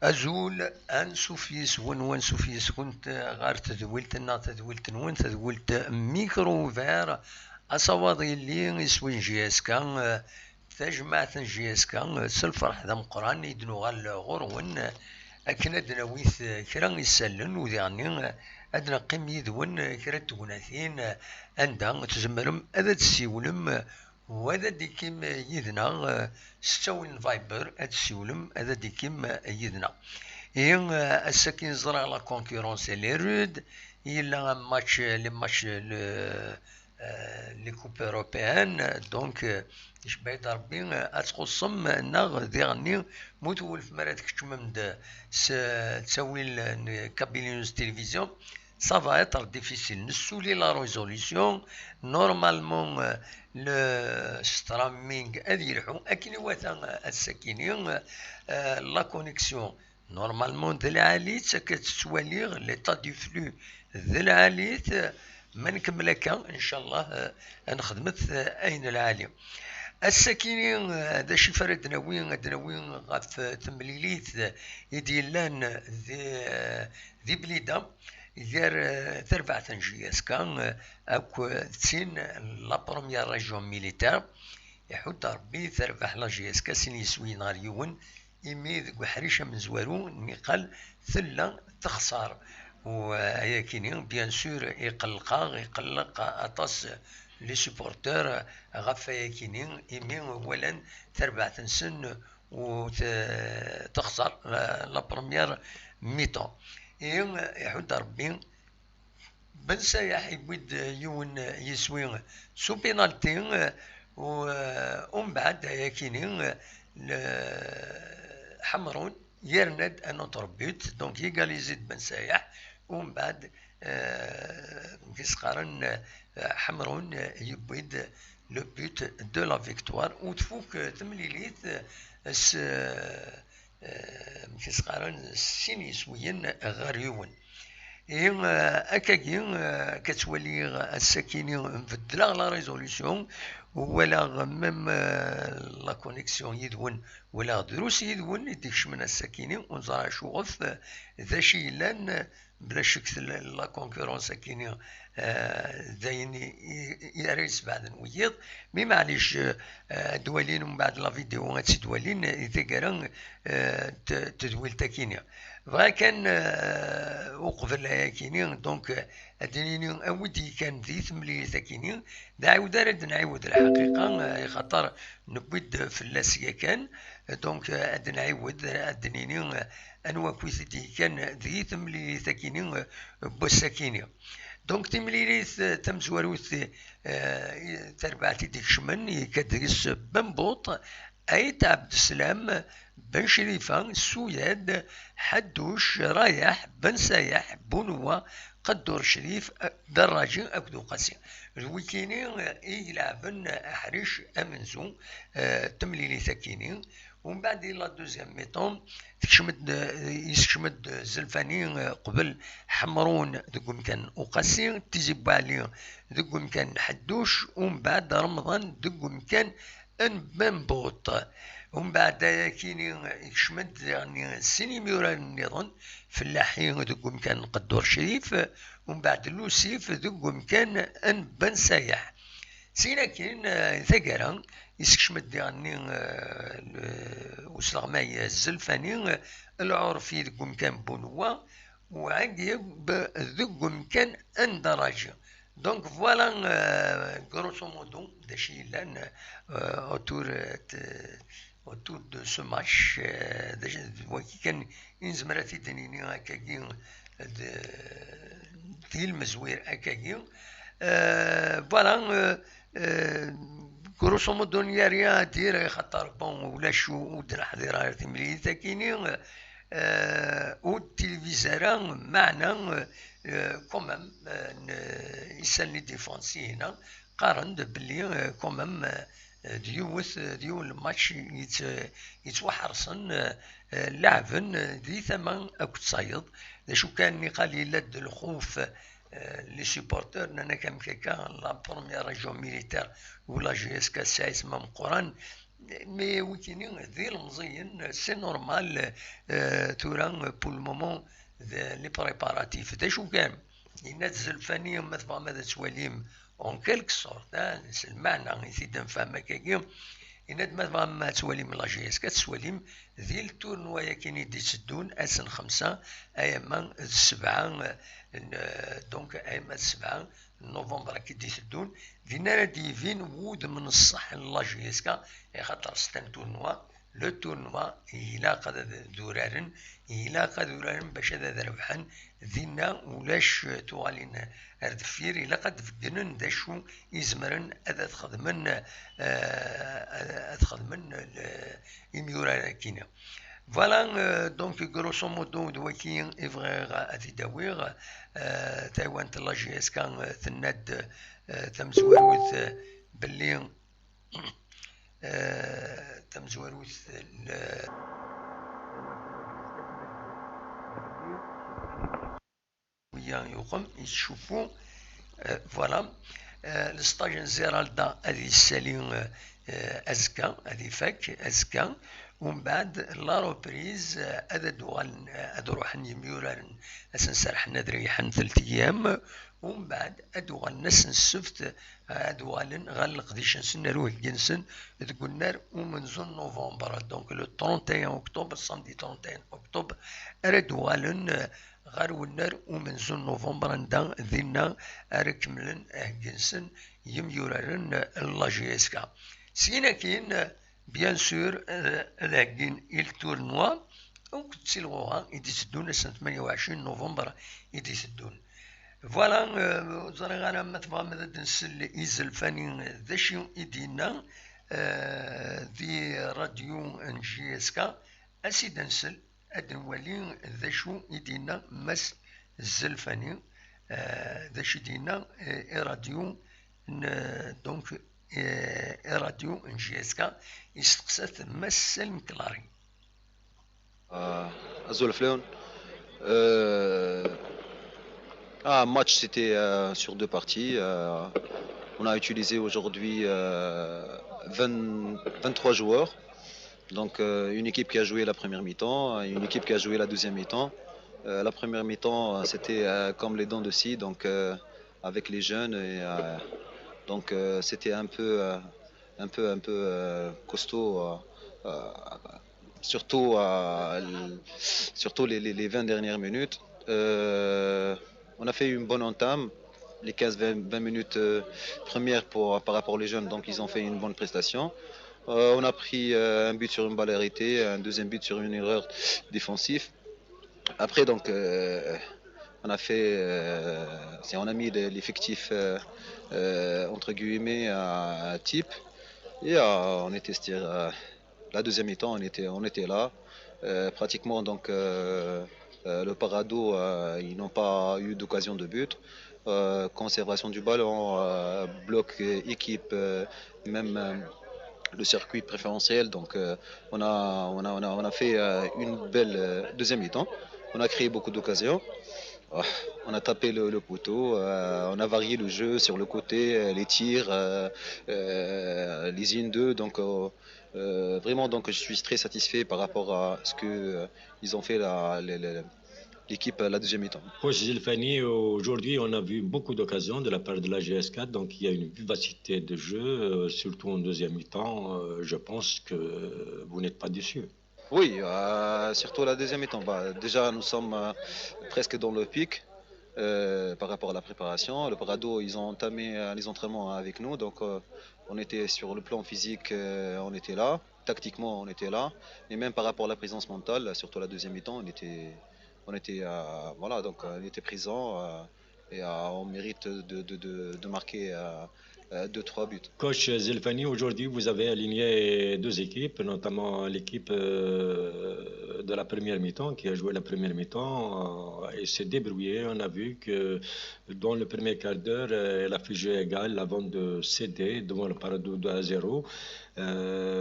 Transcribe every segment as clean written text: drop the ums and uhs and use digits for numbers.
أزول أنسوفيس ونسوفيس كنت غار تدولتنا تدولت نون تدولت ميكرو فير أصوادي اللي يسوين جياسكا تجمعت جياسكا سلفرح ذا مقران يدنو غال غرون أكن أدنا ويث كرا يسلن وذعني أدنا قيم يدون كرا توناثين عندها تزمرم أذا تسيولم وهذا ديكيم يدنا ستوين فايبر هذا السيولم هذا ديكيم يدنا إيه السكين زرع لا كونكورونس لي رود إلا ماتش لي ماتش لي كوب أوروبيان دونك إش بعيد ربي أتقسم ناغ ديغني موتول في مرات كتشمم تسوي كابينيوز تلفزيون ça va être difficile. Nous la résolution, normalement le streaming la connexion normalement de l'alite c'est que tu lire l'état du flux de l'alite ما نكملك ان شاء الله نخدمت اين العالي السكينين هذا شي فرد دناوين غاف تمليليت يديلان ذي بليده يدير تربع تنجياس كان اكو تسين لا بروميير ريجيون ميليتير يحط ربي تربح لا جي اس كاسين يسوي نهار يون يمي ذك حريشه من زوارو نقال ثلا تخسر وهي كينين بيان سور يقلق اطاس لي سوبورتور غفا كينين يمي اولا تربع تنسن وتخسر لا بروميير ميتون يحود ربي بن سايح يبيد يون يسوي سو بينالتي ومن بعد ياكينين حمرون يرند ان بوت دونك يغاليزيد بن سايح ومن بعد كيسقارن حمرون يبيد لو بوت دو لا فيكتوار وتفوك تمليليت كيسقارن سين يسويين غاريون أكاكين كتولي السكيني مفدلا لا ريزوليسيون ولا ميم لا كونيكسيون يدون ولا دروس يدون يديكش من السكيني ونزرع شوغف ذا شي لان بلا شك لا كونكورونس سكيني داين يريس بعد نويض مي معليش دوالين ومن بعد لا فيديو غاتسي دوالين يتقرا تدويل تاكينيا فغا كان وقفل كيني دونك اديني اودي كان ذي ثملي تاكيني دعاود رد نعاود الحقيقه خاطر نبيد في اللاسيه كان دونك اد نعاود ادنيني انوا كويثدي كان ذي ثملي تاكيني بوساكيني دونك تمليليث تمزوروث تربعتي ديك شمن كدرس بنبوط أيت عبد السلام بن شريفة سوياد حدوش رايح بن سايح بنوة قدور شريف دراجي أكدو قاسي الويكيني يلعبن أحريش أمنزو تمليلي ثكيني ومن بعد لا دوزيام ميطون يسكشمد زلفاني قبل حمرون ذوك مكان وقاسي تيزيب عليه ذوك مكان حدوش ومن بعد رمضان ذوك مكان ان بنبوط ومن بعد كيني يشمد يعني السينيميورا النظام فلاحين ذوك مكان قدور شريف ومن بعد لوسيف ذوك مكان ان بن سايح سينا كاين ثقرا يسكشمد يعني وسلغماي الزلفاني العرفي ذوك مكان بنوة وعقب ذوك مكان ان درجة دونك فوالا غروسو مودو داشي لان autour de ce match وكي كان ينزمراتي دنيني هكاكي فيلم زوير هكاكي فوالا غروسو مودو نياريا دير خاطر بون ولا شو ودنا حضيرة تمريد تاكيني والتلفزيون معنا كومام يسالني ديفونسي هنا قارن بلي كومام ديو الماتش يتوحرصن لاعبن ذي ثمن اكو تصايد شو كان قال لد الخوف لي سوبورتور انا كان كيكا لا بروميير ريجيون ميليتير ولا جي اس كا سايس مام قران مي ويكيني ذي المزيان سي نورمال. تورا بور المومون لي بريباراتيف دا شو كان يناد الزلفانية ما تبغى ماذا تواليم اون كيلك سورت المعنى يزيد نفهم هكاكي يناد ما تبغى ما تواليم لا جي اس كتسواليم ذي التورنوايا كاين دي تسدون اسن 5 اياما 7 دونك اياما 7 نوفمبر كي تسدون فينا ديفين وود من الصح لا جي اس كا خاطر ستان تورنوا لو تورنوا إلا قد دورارن إلا قد دورارن باش هذا ربحان ذينا ولاش توالين أردفير إلا قد فقنن داشو يزمرن أذا تخدمن إميورا كينا فوالا دونك غروسو مودو دواكي إفغيغ أذي داويغ تايوان تلا جي اس كان ثناد تمزوروث باللي تمزوروث ويا يقوم يشوفوا فوالا الستاج نزيرال دا هذه السالين أزكا هذه فاك أزكا ومن بعد لا روبريز هذا دوال هذا روح يميوران أسنسرح ندريحن 3 أيام ومن بعد أدوال نسن السفت أدوال غلق ديش نسن روح جنسن تقولنا ومن زون نوفمبر دونك لو 31 أكتوبر سامدي 31 أكتوبر أدوال غير ونر ومن زون نوفمبر ندا ذينا أركملن جنسن يميوران لا جي اس كا سينا كاين بيان سور لاكين التورنوا او كتسلغوها يديسدون سنة 28 نوفمبر يديسدون فوالا زرا انا ما تبغى ماذا نسل ايزل فاني ذا شي يدينا ذي راديو ان جي اس كا اسيد نسل ادنوالي ذا شو يدينا مس الزلفاني ذا شي دينا راديو دونك راديو ان جي اس كا يستقسات مس المكلاري Azul Fleon. Un match, c'était sur 2 parties. On a utilisé aujourd'hui 23 joueurs. Donc une équipe qui a joué la première mi-temps, une équipe qui a joué la deuxième mi-temps. La première mi-temps, c'était comme les dents de scie, donc avec les jeunes. Et, donc c'était un peu costaud. Surtout les 20 dernières minutes. On a fait une bonne entame. Les 15-20 minutes premières par rapport aux jeunes, donc ils ont fait une bonne prestation. On a pris un but sur une balle arrêtée, un deuxième but sur une erreur défensive. Après, donc, on a fait, on a mis l'effectif entre guillemets à type et on était la deuxième mi-temps, on était là. Pratiquement, donc, le Parado, ils n'ont pas eu d'occasion de but. Conservation du ballon, bloc équipe, même le circuit préférentiel. Donc, on a fait une belle deuxième mi-temps. On a créé beaucoup d'occasions. On a tapé le poteau, on a varié le jeu sur le côté, les tirs, les in 2. Donc, vraiment, donc, je suis très satisfait par rapport à ce qu'ils ont fait l'équipe la deuxième mi-temps. Coach Zilfani, aujourd'hui on a vu beaucoup d'occasions de la part de la GS4, donc il y a une vivacité de jeu, surtout en deuxième mi-temps. Je pense que vous n'êtes pas déçus. Oui, surtout la deuxième mi-temps. Déjà, nous sommes presque dans le pic par rapport à la préparation. Le Parado, ils ont entamé les entraînements avec nous, donc on était sur le plan physique, on était là. Tactiquement, on était là. Et même par rapport à la présence mentale, surtout la deuxième mi-temps, on était voilà, donc on était présent et on mérite de marquer 2-3 buts. Coach Zilfani, aujourd'hui vous avez aligné 2 équipes, notamment l'équipe de la première mi-temps qui a joué la première mi-temps et s'est débrouillée. On a vu que dans le premier quart d'heure, elle a fait jeu égal avant de céder devant le Parado 2-0.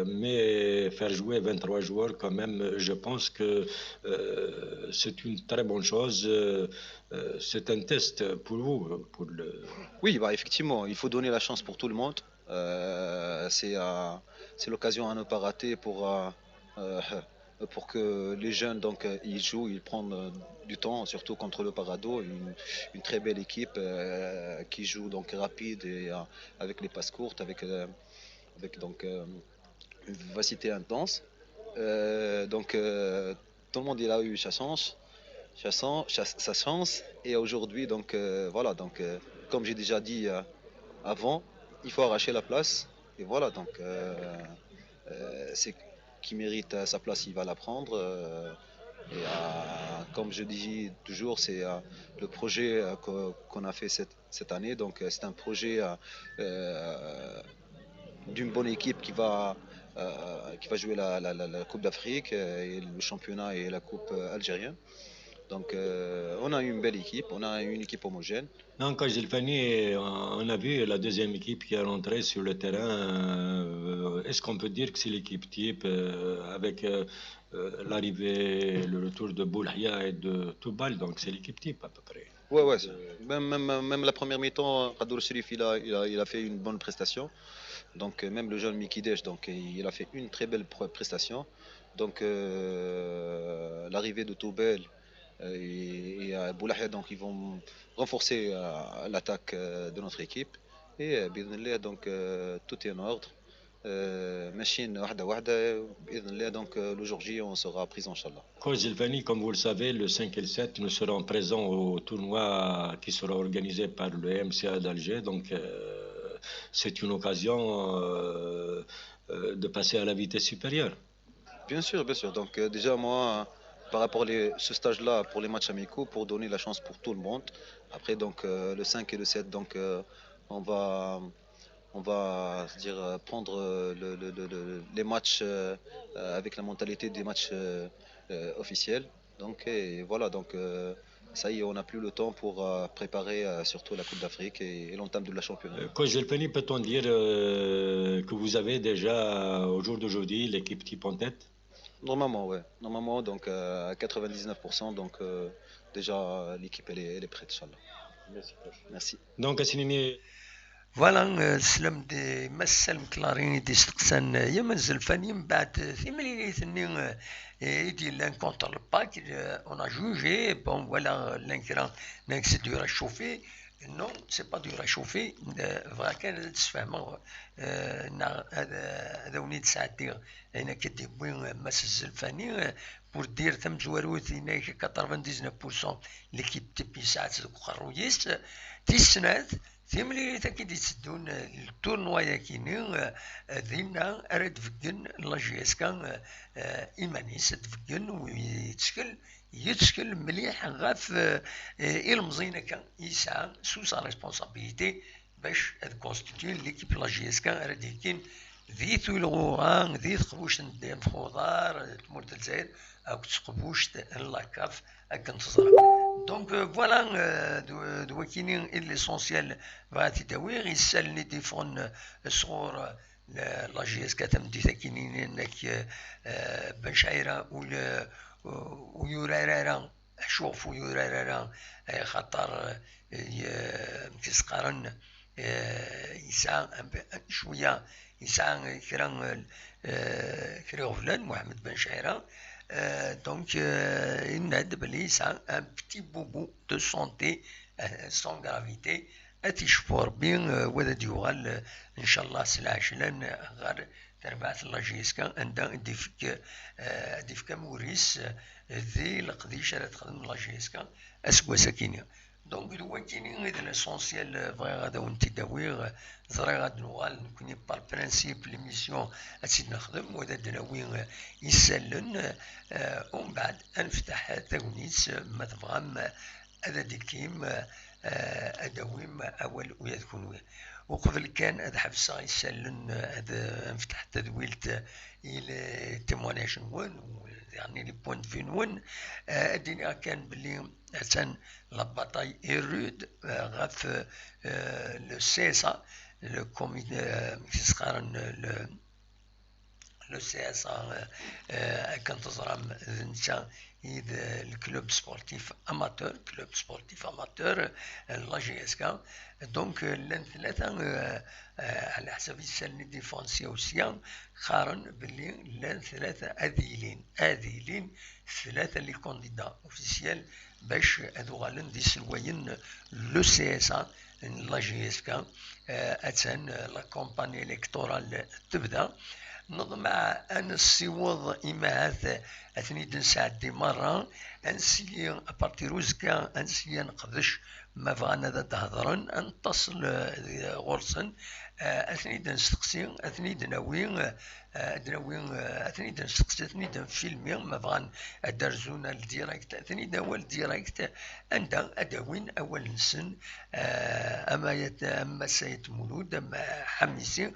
Mais faire jouer 23 joueurs quand même, je pense que c'est une très bonne chose. C'est un test pour vous. Oui, effectivement, il faut donner la chance pour tout le monde. c'est l'occasion à ne pas rater pour que les jeunes donc ils jouent, ils prennent du temps, surtout contre le Parado, une très belle équipe qui joue donc rapide et avec les passes courtes, avec donc une vivacité intense. Donc tout le monde il a eu sa chance et aujourd'hui donc voilà donc comme j'ai déjà dit avant, il faut arracher la place et voilà donc c'est qui mérite sa place, il va la prendre. Et comme je dis toujours, c'est le projet qu'on a fait cette année. Donc c'est un projet d'une bonne équipe qui va jouer la Coupe d'Afrique et le championnat et la Coupe algérienne. Donc on a une belle équipe, on a une équipe homogène. Donc, quand Gilfani, on a vu la deuxième équipe qui est rentrée sur le terrain. Est-ce qu'on peut dire que c'est l'équipe type avec l'arrivée, le retour de Boulahia et de Toubal, donc c'est l'équipe type à peu près. Ouais. Même la première mi-temps, Kadour Sherif, il a fait une bonne prestation. Donc même le jeune Mikidesh, donc il a fait une très belle prestation. Donc l'arrivée de Toubel et Boulahia, donc ils vont renforcer l'attaque de notre équipe. Et donc tout est en ordre. Machine wahda wahda, donc le jour J on sera pris en Inch'Allah. Coach Gilfani, comme vous le savez, le 5 et le 7, nous serons présents au tournoi qui sera organisé par le MCA d'Alger. Donc c'est une occasion de passer à la vitesse supérieure. Bien sûr. Donc déjà moi, par rapport à ce stage-là pour les matchs amicaux, pour donner la chance pour tout le monde. Après donc le 5 et le 7, donc on va dire, prendre les matchs avec la mentalité des matchs officiels. Donc et voilà, donc ça y est, on n'a plus le temps pour préparer surtout la Coupe d'Afrique et l'entame de la championnat. Coach Gelfani, peut-on dire que vous avez déjà au jour d'aujourd'hui l'équipe type en tête? Normalement, ouais. Normalement, donc à 99%, donc déjà l'équipe elle est prête, Inch'Allah. Merci, coach. Merci. Donc, Assinini. فوالا سلم دي مسلم كلارين دي سقسان يمن زلفاني من بعد في ملي ثني يدي لان كونتر الباك اون ا جوجي بون ولا لان ناك سي دو راشوفي نو سي با دو راشوفي فغا كان تسفهموا هذا ونيت ساعتي انا كدي بوين مس الزلفاني بور دير ثم زواروث هناك 99% ليكيب تبي ساعات خرويس تيسنات ثملي تاكيد يتسدون التورنوايا كيني ذينا ارد فكن لاجيسكا ايمانيس تفكن ويتشكل مليح غاف المزينه كان يسعى سوس ريسبونسابيلتي باش كونستيتيو ليكيب لاجيسكا ارد يكين ذي ثولغوغان ذي تقبوش ندير خضار تمور الجزائر او تقبوش لاكاف اكن تزرع. Donc voilà, l'essentiel va être d'avoir il s'est le téléphone sur la GS 4 ديتاكينين انك بن شعيره ويورارا شوف ويورارا خاطر كيسقارن يسعى شويه يسعى كرا فلان محمد بن شعيره. Donc, il n'aide pas un petit boubou de santé sans gravité. أتشفر بين وذا ديوغال إن شاء الله سلاش لن غير تربعت الله جيسكا عندها ديفك موريس ذي لقديش راه تخدم الله جيسكا أسكوا ساكينة. دونك هو كاينين غير ليسونسيال فغي غادا ونتي داوي زري غاد نوغال نكوني بار برانسيب ليميسيون أسيد نخدم وذا دناوي يسالن ومن بعد نفتح تاونيس ما تبغام هذا ديكيم أداويم أول ويذكون وقبل كان هذا حفصة يسالن هذا نفتح تدويلت إلى تيموناج نون يعني لي بوان دو في نون الدنيا كان بلي حسن لا باتاي ايرود غاف لو سيسا لو كوميتي كيسقارن لو سي اس كنت تزرم انت الكلوب سبورتيف اماتور لا جي اس كا دونك لان ثلاثه على حسب السن ديفونسيا وسيا قارن باللي لان ثلاثه اذيلين ثلاثه لي كونديدا اوفيسيال باش هذو غالن دي سلوين لو سي اس لا جي اس كا اتان لا كومباني الكتورال تبدا نظم مع أن السيوض إماث أثني دنسعدي مرة أنسي أبارتير وزكا أنسي نقدش ما بغانا ذا تهضرن أن تصل غرسن أثني دنستقسي أثني دناوين أثني دنستقسي أثني دنفيلمي ما بغان أدرزون الديراكت أثني داول ديراكت عند أداوين أول نسن أما سيد مولود أما حميسي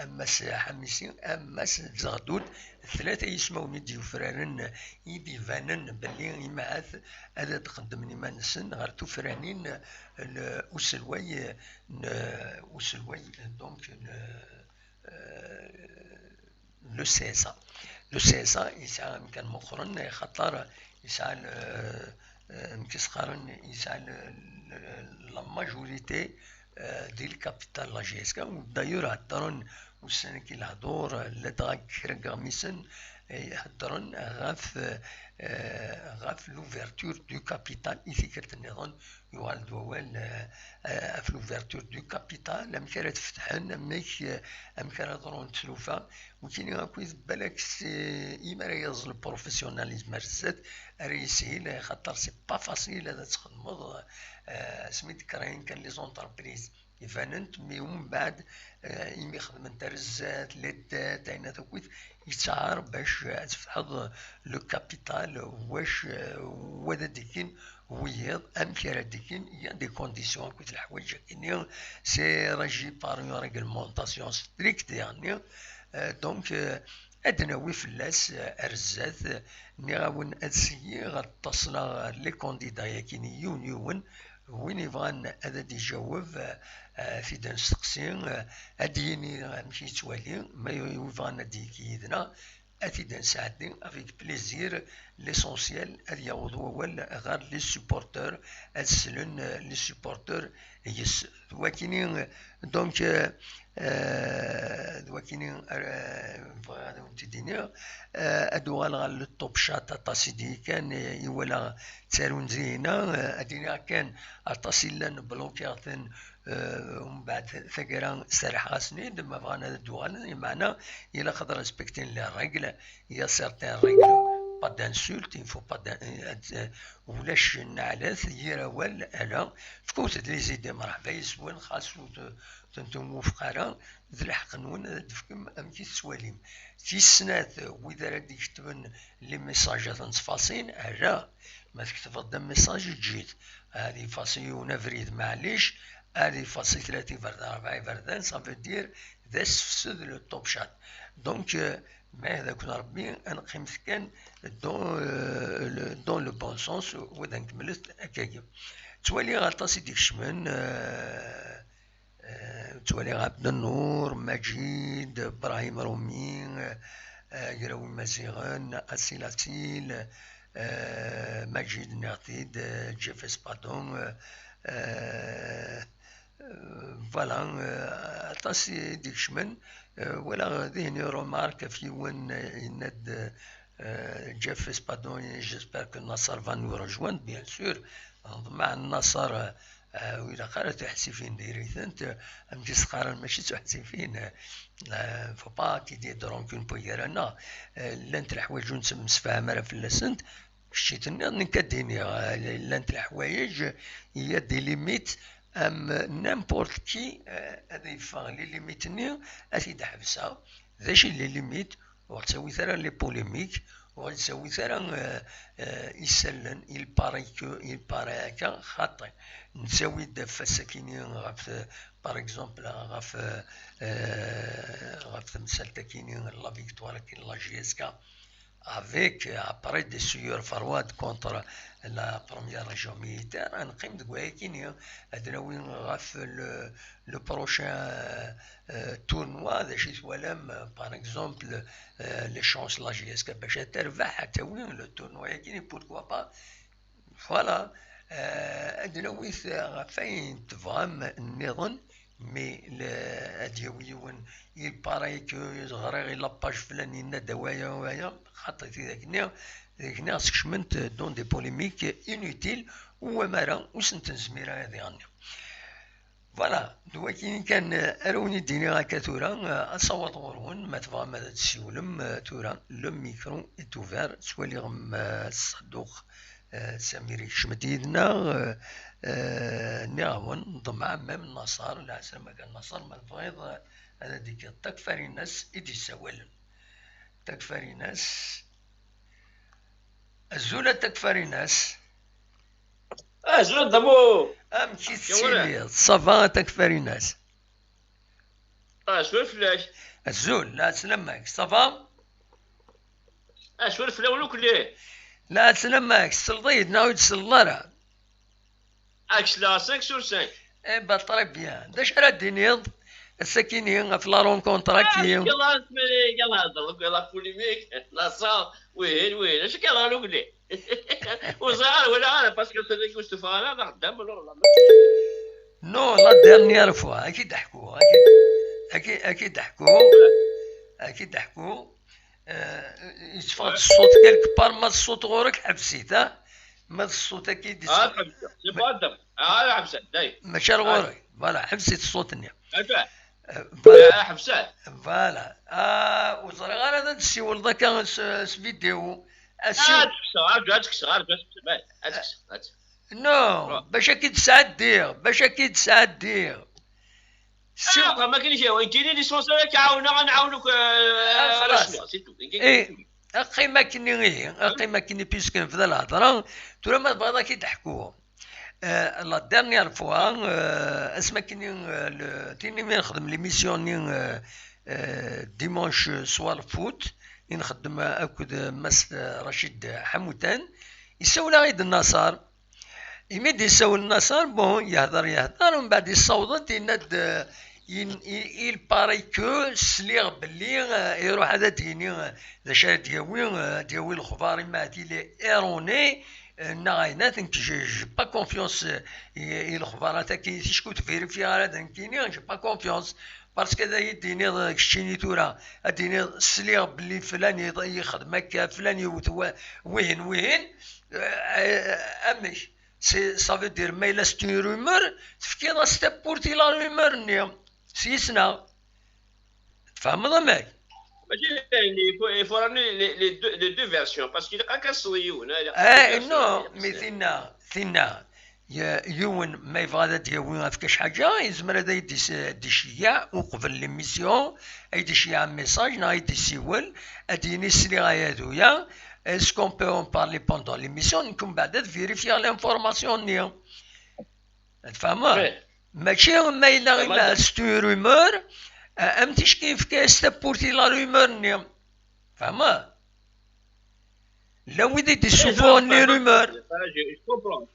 أما حميسي أما زغدود ثلاثة يسموني ديوفرانن يدي فانن باللي يماث هذا تقدمني ما نسن غير توفرانين أسلوي دونك لو سيسا يسعى يمكن مخرن خطر يسعى مكسقارن يسعى لا ماجوريتي ديال الكابيتال لا جي اس كا ودايور هضرن والسنة كي الهضور لدغا كرا ميسن يهضرن غاف لوفيرتور دو كابيتال إثيكرت النظام يوال دوال في لوفيرتور دو كابيتال أم كانت تفتحن أم كانت ضرون تلوفا وكاين غاكويز بالك إما راه يزل البروفيسيوناليزم رزات راه يسهل خاطر سي با فاسيل هذا تخدمض سميت كراين كان لي زونتربريز يفاننت مي ومن بعد يمي خدمن ترزات لدات عينا توكويت يتعار باش تفتحض لو كابيتال واش وذا ديكين ويض ام كرا ديكين يا دي كونديسيون كويت الحوايج كاينين سي راجي بار اون ريغلمونطاسيون ستريكت يعني دونك ادناوي فلاس ارزات نغاون ادسيي غتصل لي كونديدا ياكين يون وين يبغان هذا يجاوب في دان نستقسي اديني ماشي توالي ما يبغان هادي كيدنا اتي نساعدني افيك بليزير ليسونسيال هاد يعوض اول غير لي سوبورتور اسلن لي سوبورتور يس دواكيني دونك دواكيني هذا تديني ادوال غير الطوب شات طاسيدي كان يولا تسارون زينا ادينا كان اتصلن بلوكياتن ومن بعد ثقرا سرح سنين ما بغانا دوال معنا الى خاطر ريسبكتين لي الريغل يا سيرتين ريغل با دانسولت ينفو با ولاش نعلاث يراوال الا فكوت لي زيدي مرحبا يسوان خاصو تنتم موفقارا ذي الحق نون دفكم امكي تسواليم في السنات واذا راه يكتبن لي ميساجات نصفاصين على ما تكتب قدام ميساج جيت هذه فاصيون فريد معليش هذه فاصي 30 فرد 4 فردان صافي دير ذا سفسد لو توب شات دونك ما هذا كنا ربي انا قيمت كان دون لو بون سونس وذا كملت هكايا توالي غطاسي ديك الشمن توالي عبد النور مجيد ابراهيم رومي يراوي مزيغن اسيلاتيل مجيد نعتيد جيف سبادون فوالا طاسي ديك شمن ولا ذهني رومارك في وين يند جيف سبادون جيسبر كو النصر فان نو رجوان بيان سور مع النصر وإلا قالت تحسفين ديريثنت أم تسقارن ماشي تحسفين فو با كي دي درونكون بويرانا لانت الحوايج نسم مسفاهم راه فلاسنت شتيتني نكديني لانت الحوايج هي دي ليميت ام نامبورت كي هذا يفهم لي ليميتني اسيد حبسها ذاش لي ليميت وغتساوي ثرا لي بوليميك وغتساوي ثرا يسلن يلباري هكا خاطئ نساوي دافا ساكنين غاف باغ اكزومبل غاف تمثال تاكينين لا فيكتوار كاين لا جي اس كا avec après des sueurs froides contre la première région militaire نقيم دقوايكين هذا وين غاف le prochain tournoi ذا شي ثوالم par exemple les chances la JSK باش تربح حتى وين le tournoi يكين pourquoi pas voilà هذا ويث غافين تفهم النظام مي الاديويون il paraît que غير لا باج فلاني دوايا وهايا خاطرتي ذاك ناس كشمنت دون دي بوليميك انوتيل ومارا وسنت زميره هذه غني فوالا دواكي كان اروني ديني هكا تورا اصوت غورون ما تبغى ماذا تسولم تورا لو ميكرو اتوفير سوالي غم الصدوق سميري شمديدنا نعاون ضمع مام النصار لا سلام كان النصار ما البغيض هذا ديك تكفري الناس إدي سوالن تكفري ناس الزولة تكفري ناس زول دمو أمشي تسيلي صفا تكفري ناس شو الفلاش الزول لا سلامك صفا شو الفلاش ولو كليه لا سلامك سلطيد ناوي تسلطرا اكس لا 5 sur 5 با طري بيان داش راه دينيض السكينين في لا رونكونتراكي يلا اسمعي يلا هضرك يلا بوليميك لا صا وين اش كيهضروا لي وصغار ولا انا باسكو سيدي كنت فانا قدام ولا نو لا ديرنيير فوا اكيد ضحكوا اكيد ضحكوا يتفقد الصوت كالك بار ما الصوت غورك حبسيت ما الصوت اكيد حبسه سي با دم حبسه داي ماشي غورك فوالا حبسيت الصوت نيا حبسات فوالا وصار غير هذا السيول ذاك فيديو نو باش اكيد ساعات دير ما كاينش وين كاينين لي سونسور كيعاونونا غنعاونوك اخي ما كايني بيسك في ذا الهضره ترى ما بغا كيضحكوا لا ديرنيير فوا اسما كاينين تيني ملي نخدم ليميسيون ديمونش سوار فوت نخدم اكد مس رشيد حموتان يسول غيد النصر يمد يسول النصر بون يهضر ومن بعد يصوت يند il paraît que سليغ بلي يروح هذا ديني ذا شا دياوي الخبار ما لي ايروني ناينات جي با كونفيونس الخبارات كي تشكو تفيريفي هذا كيني جي با كونفيونس باسكو هذا يديني كشتيني تورا اديني سليغ بلي فلان يخدم هكا فلان يوت وين امش سي سافو دير ما الا ستي رومور تفكير ستابورتي لا رومور نيا سيسنا تفهم ضمك ماشي il faut ramener les deux versions parce qu'il y a qu'un صويون نو مي ثنا يون ما يبغى هذا ديوين فيكاش حاجه يزمر هذا يدي شياع وقبل ليميسيون يدي شياع ميساج نا يدي سيول اديني سلي هذويا اسكو بو اون بارلي بوندون ليميسيون نكون بعد فيريفيا لانفورماسيون نيا تفهم ماشي ما الا غير ستو رومور امتيش كيف كاستابورتي لا رومور نيا فهمت là où il y a des souvent les rumeurs. Je comprends.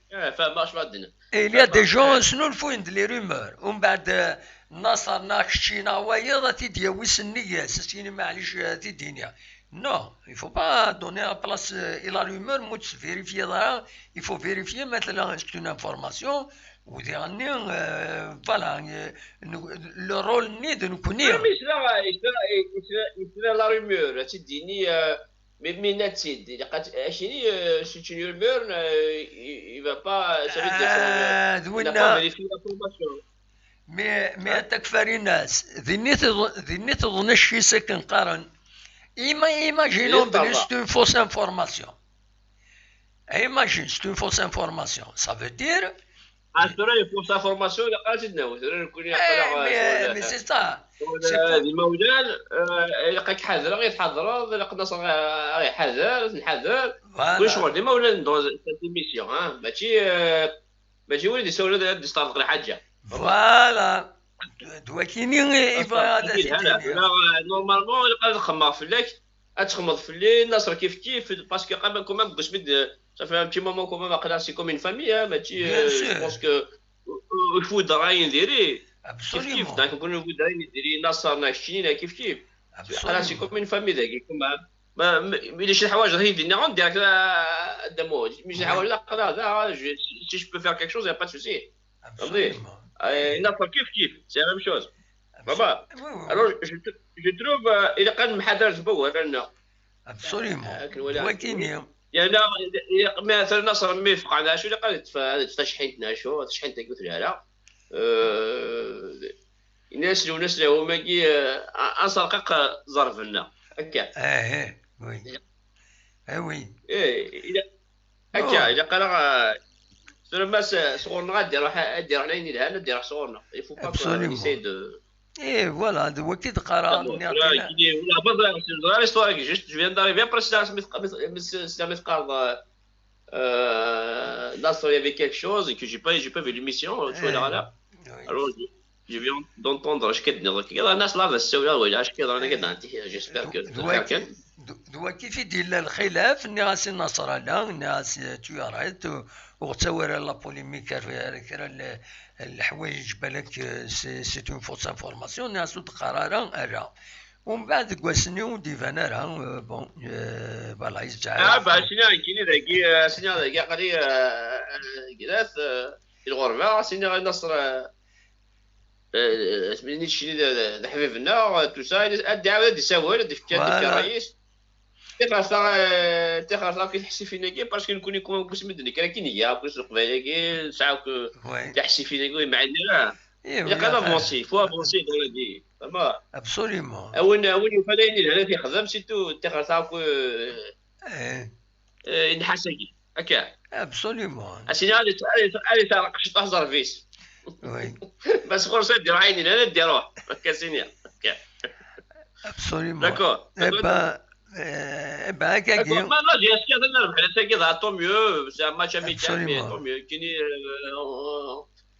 Et il y a des gens qui ne font pas les rumeurs. ومن بعد نصر ناكشينا ويا تيديا ويسنية سيني معليش تيدينيا. Non, il ne faut pas donner la place à la rumeur, mais vérifier là, il faut vérifier maintenant c'est une information ou dernier voilà le rôle n'est de nous connaître. Mais c'est la rumeur, تديني Mais Natsid, c'est une rumeur, il va pas. Ça veut dire qu'il n'a pas vérifié l'information. Mais تكفري الناس ذي تظن شي سكن قارن imaginons que c'est une fausse information. Imagine, c'est une fausse information. Ça veut dire une fausse information, mais c'est ça. المولان يلقاك حاضر يتحضر لقد نصر حاضر نحاضر كل شغل ديما ولا ندوز ميسيون ماشي وليد يسول يسترزق الحاجه فوالا دواكيني يبغى هذا نورمالمون يلقى الخمار فلاك تخمض في الليل الناس راه كيف باسكو قبل كومام قسمت صافي ان بتي مومون كومام اقلا سي كوم اون فامي ماشي جو بونسكو الفود راهي نديري كيف داك نكونوا الفود راهي نديري ناصر ناشتينا كيف اقلا سي كوم اون فامي داك ما ملي شي حوايج راهي ديرنا غون ديريكت قدامو مي شي حوايج لا قرا سي جو بو فير كيك شوز يا با سوسي فهمتي ناصر كيف سي لا ميم شوز بابا الوغ جو تروف الى كان محاضر زبوه لنا ابسوليومون ولكن يعني مثلا نصر ما يفقعنا شو اللي قال تشحنتنا شو تشحنت قلت لها لا الناس اللي هما كي انصرقق ظرف لنا هكا وي وي هكا الا قال سلما صغورنا غادير علينا لها ندير صغورنا يفو با نساي دو فوالا هو كي تقرا ولا بابا l'histoire juste je viens d'arriver après ça m'escalde là il y avait quelque chose et que j'ai pas vu l'émission tu vois là alors je viens d'entendre اش كدير كذا الناس لا السوله ولا اش كذا انا قاعد نعطيه جيسبر كو دوا كيف يدير الخلاف الناس النصر لا الناس تيارات وتصور لا بوليميك كرا الحوايج بالك سي اون فوس انفورماسيون الناس تقرا ارا ومن بعد كواسنيو ديفانا راه بون فوالا يزعل سينا كاين داكي سينا داكي قري كلاث الغربه سينا النصر سميتني شي حبيبنا تو سا الدعوه دي ساوير دي الرئيس تخاصا كيحسي فينا كي باسكو نكون يكون كوس مدني كاين هي كوس القبيله كي ساعه تحسي فينا كي معنا راه يا كذا فونسي فوا فونسي دون لا دي فما ابسوليومون وين فدايني هنا في خدام سيتو تخاصا كو نحسكي هكا ابسوليومون اسيني علي تاع قشطه زرفيس وي بس خرصه دير عيني انا ديروه هكا سيني هكا ابسوليومون داكور هكا كي ما لا جي اسكي انا بحال كذا طو ميو سي ان ماتش اميكال طو ميو كيني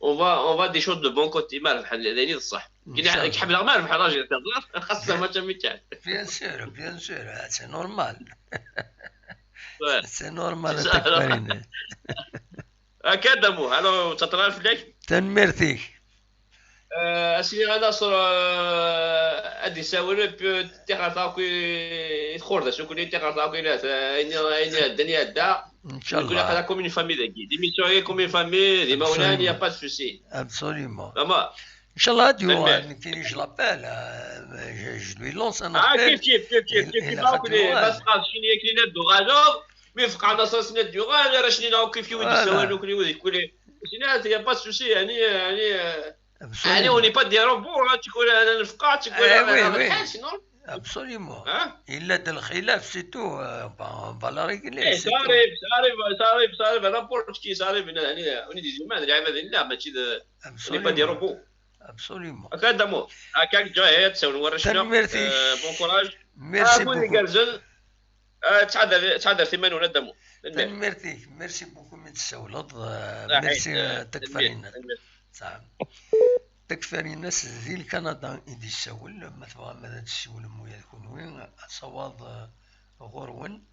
on va des choses de bon côté ما ربح لاني الصح كاين كيحب ما ربح راجل خاصه ماتش اميكال بيان سور سي نورمال سي نورمال تكبرين هكذا مو الو تطلع فيك تنمرتيك اسيني انا صر ادي ساور تيغاطا كي خوردا شو كنت تيغاطا كي لا الدنيا دا ان شاء الله كل حاجه كوم اون فامي داكي دي ميسيون كوم اون فامي دي مولانا يا با سوسي ابسوليومون ماما ان شاء الله ديو كاين جو لابيل جو لوي لونس ان ابيل كيف بس قال شنو كاين دو غادو مي فقع نص سنه دو غادو راه شنو كيف يودي سوالو كل شنو يا با سوسي يعني on n'est pas des robots تقول انا نفقع تقول انا سينو ابسوليومون الا د الخلاف سي تو فوالا ريغلي صاري رابورت كي صاري يعني اوني دي زمان لعبه لا ماشي اوني با دي روبو ابسوليومون هكذا مو هكاك جاي تسول ورشنا بون كوراج ميرسي بوكو قرزل تعادل 80 دمو ميرسي بوكو من السولط ميرسي تكفى الناس صح تكفى الناس زي كندا يدي السول مثلا ماذا تسول مويا كونوين صواد غورون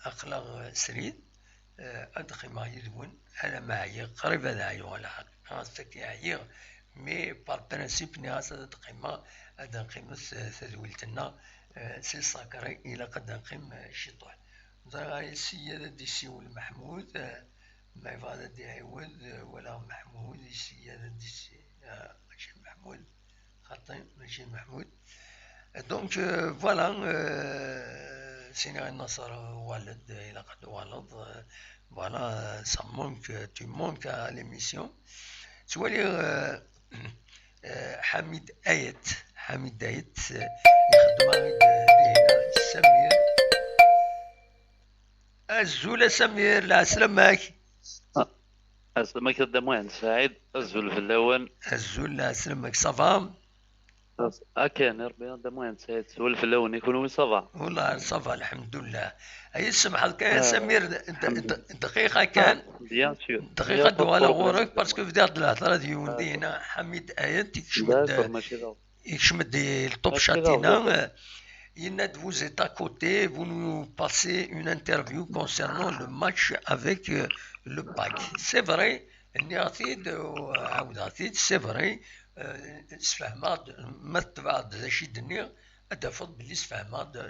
اخلاق سريد ادخي ما يدون انا معي قريب هذا عيو على حق خاصك يعيق مي بار برانسيب ناس تقيمه هذا قيمه تدويلتنا سي ساكري الى قد نقيم شطوح زغاي السياده دي سيول محمود ما يفعل دي عوض ولا محمود السياده دي ماشي محمود خطي ماشي محمود دونك فوالا سينا النصر والد الى قد والد فوالا سا مونك تو مونك ا ليميسيون تولي حميد آيت يخدم عند سمير الزول سمير لا سلامك اسلمك الدموان سعيد الزول في الاول الزول لا سلامك صافا كان ربي الدموان سعيد الزول في الاول يكونوا صافا والله صافا الحمد لله اي سمح لك يا سمير دقيقه كان بيان سور دقيقه دوالة غورك باسكو في دار الهضره ديال دينا حميد آيت يكشمد الطوب شاتينا Inad, vous êtes à côté, vous nous passez une interview concernant le match avec le PAC. C'est vrai, c'est vrai,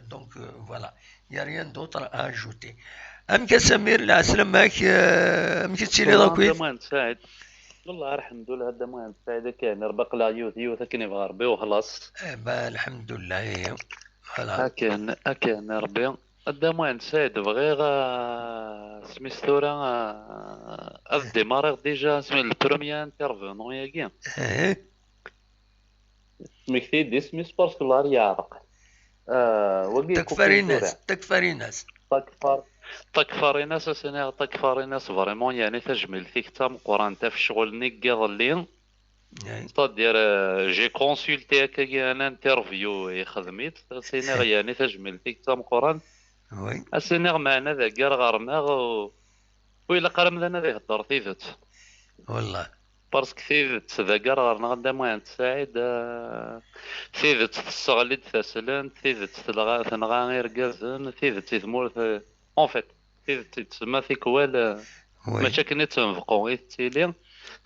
donc voilà, il n'y a rien d'autre à ajouter. أمك سمير العسلامة أمك تسيري ضاكويت والله الحمد لله هذا ما سعيد كان ربق لا يوث كني بغربي وخلاص الحمد لله أكن ربي هذا ما سعيد بغير سميستورا الديمارغ ديجا سمي البروميير انترفونون ياكي سميكتي دي سمي سبورت كلار يعرق تكفري ناس تكفري ناس سنة تكفري ناس فريمون يعني تجمل فيك تام قران في الشغل نيكي ظلين تدير جي كونسلتي هكا انا انترفيو خدميت سينيغ يعني تجمل فيك تام قران وي السينيغ معنا ذا كار غارناغ ويلا قرم ذا ذا يهضر ثيثت والله باسكو ثيثت ذا كار غارناغ دا ما تساعد ثيثت تستغلد تسلن ثيثت تنغا غير كازن ثيثت تثمور en fait تسمى فيك ولا ماشي كني تنفقو غير تيلي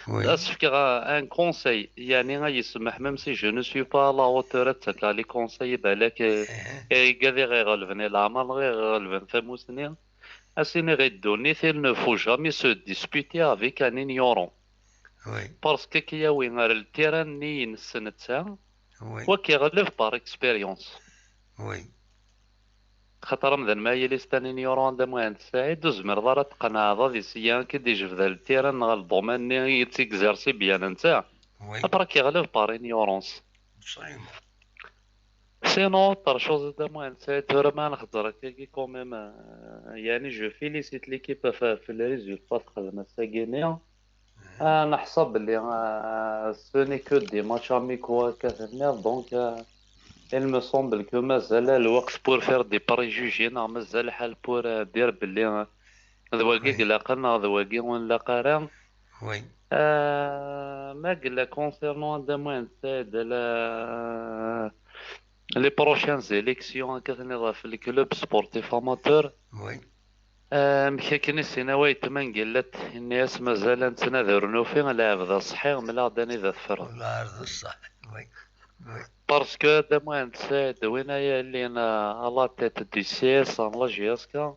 اسفك ان كونساي يعني غيسمح ميم سي جو نو سوي با لا هوتور تاع لي كونساي بالك كادي غير غلفني العمل غير غلفن فموسني اسيني غيدوني ثيل نو فو جامي سو ديسبوتي افيك ان انيورون باسكو كي وين غير التيران ني نسن تاع وكيغلف بار اكسبيريونس خاطر مذن ما هي ليستاني نيورون دا موان سعيد وزمر ضرا تقنع ضادي سيان كي دي جفذا التيران غا الدومين ني يتيكزارسي بيان نتا ابرا كيغلب باري نيورونس سينو طر شوز دا موان سعيد تورا ما نخدر كي كوميم يعني جو فيليسيت ليكيب في الريزولطات خدمة ساكينيا نحسب بلي سوني كو دي ماتش اميكو كثرنا دونك il me semble que مازال الوقت بور فير دي بريجوجي مازال حال بور دير بلي ذواقي قلقنا ذواقي ونلاقا راه وي ما قلا كونسيرنون دا موان ساد لا لي بروشين زيليكسيون كثني في الكلوب سبورتيف اماتور وي مشاكني السنوات من قلت الناس مازال نتناظروا فين لاعب ذا صحيح ملا داني ذا ثفر والله الصح وي باسكو دا موان ساد وينايا اللي انا لا تيت دي سيس لا جياسكا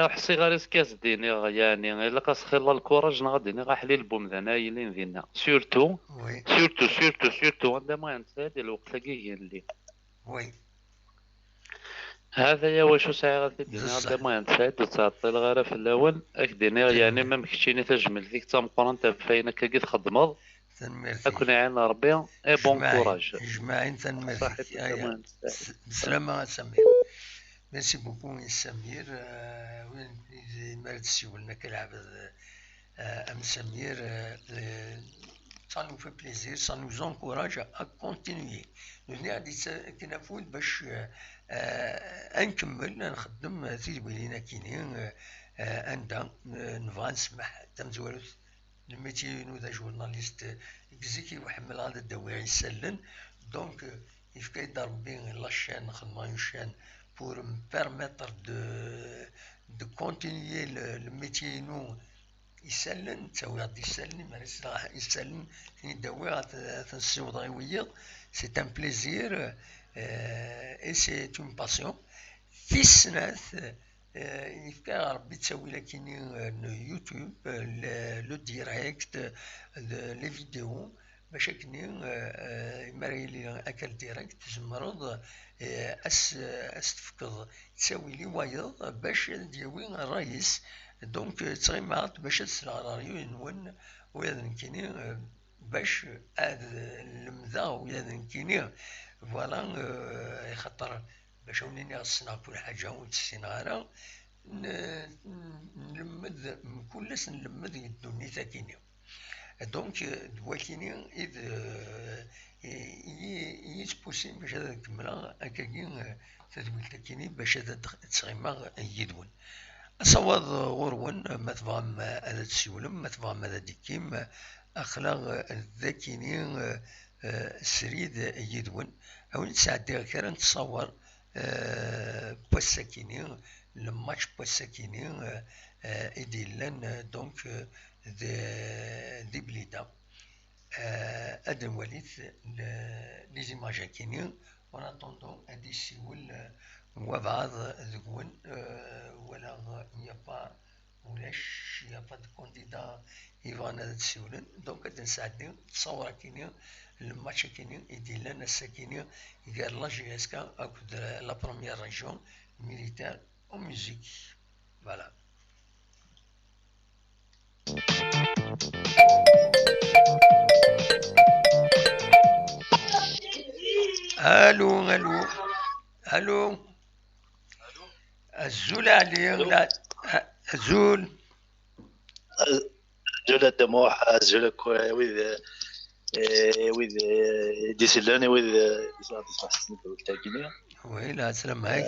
حسي غير سكاس ديني يعني الا قاس الله الكوراج غادي غاحلي البوم ذنايا اللي ندينا سورتو دا موان ساد الوقت كي اللي وي هذا يا واش ساعه غادي دينا دا موان ساد تعطي غير في الاول اكديني يعني ما مكشيني تجمل فيك تام قران فاينه كي تخدمض أكون عين ربي اي بون كوراج اجمعين تنمرتي بسلامة سمير ميرسي بوكو سمير وين مرت سيولنا كالعبد ام سمير ça nous fait plaisir, ça nous encourage à continuer. nous غادي كنافول باش نكمل نخدم تيبيلينا كاينين عندها نبغى نسمح تمزولوث الميتي نوذا جورناليست كزيكي وحمل هذا الدواعي يسلن دونك يفكا يدار بين لا شين نخدم اون شين pour me permettre de continuer le métier نو يسلن تساوي غادي يسلن يمارس يسلن يداوي تنسيوض غيويض سي ان بليزير اي سي اون باسيون في السنات يفكا ربي تسوي لكن يوتيوب لو ديريكت لي فيديو باش كني يماريلي اكل ديريكت تزمرض تفكض تسوي لي وايض باش ديوي الرئيس دونك تغيمات باش تسرع ينون ويا كيني باش المذا ويا كيني فوالا يخطر باش ونيني غصنا كل حاجة ونتسينا نلمد كلش نلمد الدنيا تاكيني دونك دواكيني إذ يتبوسي باش هذا كملا هكاكين تدويل تاكيني باش هذا تسغيما يدون أصوات غرون ما تفهم هذا تسيولم ما تفهم هذا ديكيم أخلاق ذاكيني سريد يدون او نساعد كان نتصور بوساكيني الماتش بوساكيني إديلان دونك دي بليدا ادن وليد لي زيماج كيني اون اتوندون ادي سيول وبعض ذكون ولا يابا ولاش يابا دو كونديدا يفانا تسولن دونك اد نساعدني تصور كيني الماتش كيني إديلان الساكيني قال لا جي اس كا اكود لا بروميير ريجيون ميليتير او ميوزيك فوالا. الو الو الو الزول علي ولا الزول الدموع الزول وذ ديسلاني وذ وي لا سلام معاك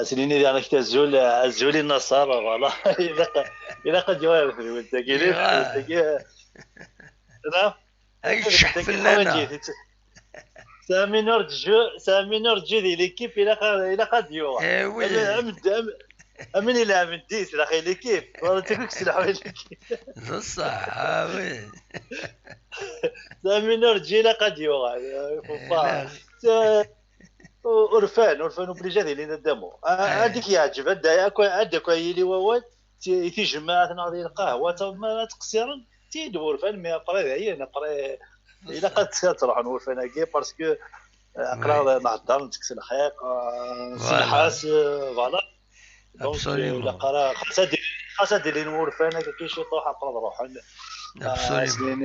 سنيني انا كنت الزول النصارى والله اذا قد جواب في التاكيل نعم اي شحف لنا سامي نور جو دي ليكيب الى قد يوا امين الى من ديس الى خي ليكيب والله تكوك سلاح ليكيب بصح وي سامي نور جو الى قد يوا اورفان وبليجاتي اللي ندمو هذيك يعجب عندك يلي وواد تيجمع ناضي القهوه ما تقصير تيدور فان مي ابري هي ابري الا قد تروح نورفان كي باسكو قرا نهضر نتكسل الخيق نحاس فوالا دونك الا قرا خاصه دير نورفان كي شي طوح قرا نروح سنين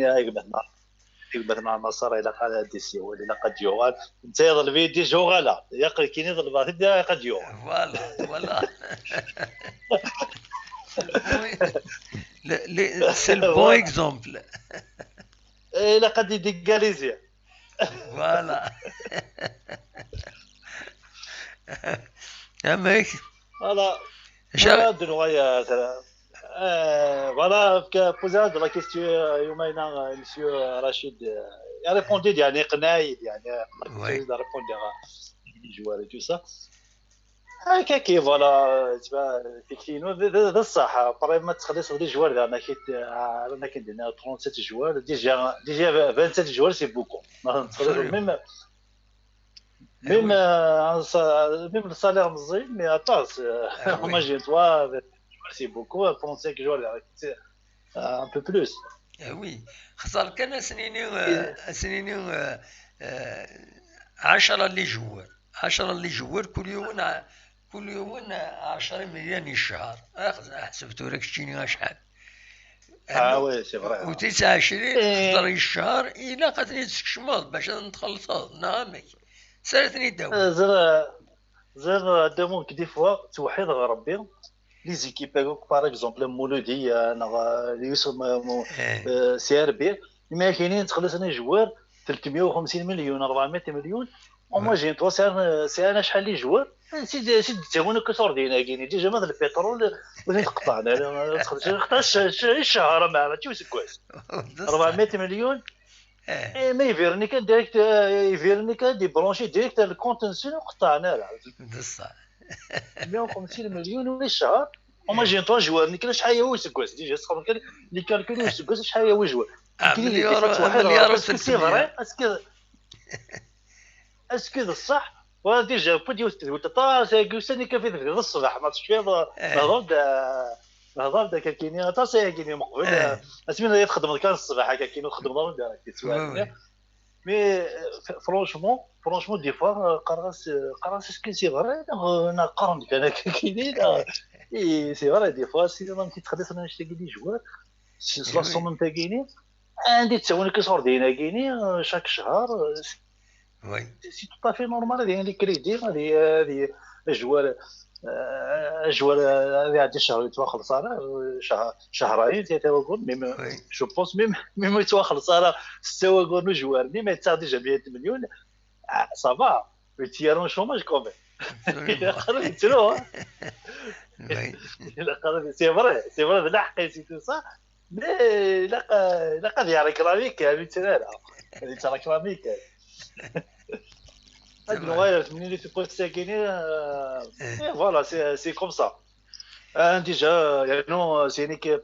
يقبل مع مصر الى قال ديسي ولا قد يوغال انت يضل فيديو جوغالا يقل كي يضل بعد قد يوغال فوالا سي البون اكزومبل الى قد يدق غاليزيا فوالا امك فوالا شاد نوايا voilà posé de la question يومينا monsieur Rachid a répondu يعني قناعي يعني de répondre à joueurs et tout ça هكاكي فوالا تبع فيكتينو ذا الصح بري ما تخلص غير جوار انا كنت انا كندير 37 جوار ديجا 27 جوار سي بوكو ميم الصالير مزيان مي اتاس imagine toi c'est beaucoup 35 joueurs un peu plus oui خسر كان سنيني 10 اللي جوار كل يوم 10 مليون الشهر حسبتو لك شتيني شحال وي سي فري و 29 خسر الشهر الى قتني تكشمض باش نتخلص نعمك سالتني داو زر دمونك دي فوا توحيد غير ربي لي زيكيب باغ اكزومبل مولودي انا يوسف سي ار بي ما كاينين تخلصني جوار 350 مليون 400 مليون وما جين تو سي انا شحال لي جوار سيدي تاونا كثر دينا كاين ديجا مال البترول وليت قطعنا خاطرش الشهر ما عرفتش كويس 400 مليون ما يفيرني كان ديريكت يفيرني كان دي برونشي ديريكت الكونت نسيو قطعنا بصح 150 مليون ولا الشهر وما جين تو جوار ني كان شحال هو سكوس ديجا سخر كان لي كالكولي سكوس شحال هو جوار مليار سي فري اسكو الصح وديجا بودي وتا ساني كافي في الصباح ما تشوي نهضر داك كاينين حتى سي كاينين مقبل اسمين تخدم كان الصباح كاينين تخدم دار ديالك مي فرونشمون دي فوا قراص اسكو سي فري انا قرن كان كاينين سي فري دي فوا سي ما كيتخلص انا نشتي لي جوار لا صوم نتا كاينين عندي تساوني كيصور دينا كاينين شاك شهر وي سي تو في نورمال هذه لي كريدي هذه جوار هذه عندي شهر يتواخلص على شهرين تيتواخل ميم جو بونس ميم يتواخلص على 6 واغون جوار ميم يتاع ديجا 100 مليون صافا ويتيرون شوماج كومي الا قرر يتلو الا قرر سي فري بلا حقي سي تو صح مي لا قد يعرف كراميك هذه ترى هذه ترى كراميك هاد النوايا منين تبقى ساكنين فوالا سي كوم سا ديجا يعني سي ليكيب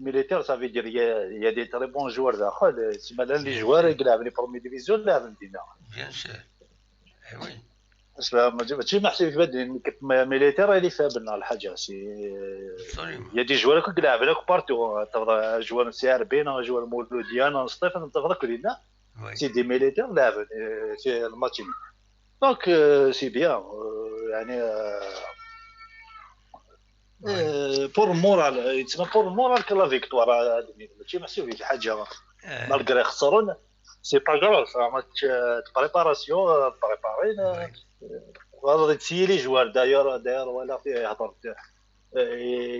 ميليتير صافي دير يا دي تري بون جوار داخل تسمى لي جوار يلعب لي برومي ديفيزيون لعب دينا بيان سور وي باش ماشي محسوب كيف ليكيب ميليتير اللي فيها بنا الحاجه سي يا دي جوار كنت لعب لك بارتو تفضل جوار سي 40 جوار مولوديان نصطيف تفضل كلنا سي دي ميليتير لعب في الماتش دونك سي بيان يعني بور مورال يتسمى بور مورال كلا فيكتوار ماشي محسوب شي حاجه مالغري خسرون سي با كراف ماتش بريباراسيون بريبارين غادي تسيي لي جوار داير ولا فيه يهضر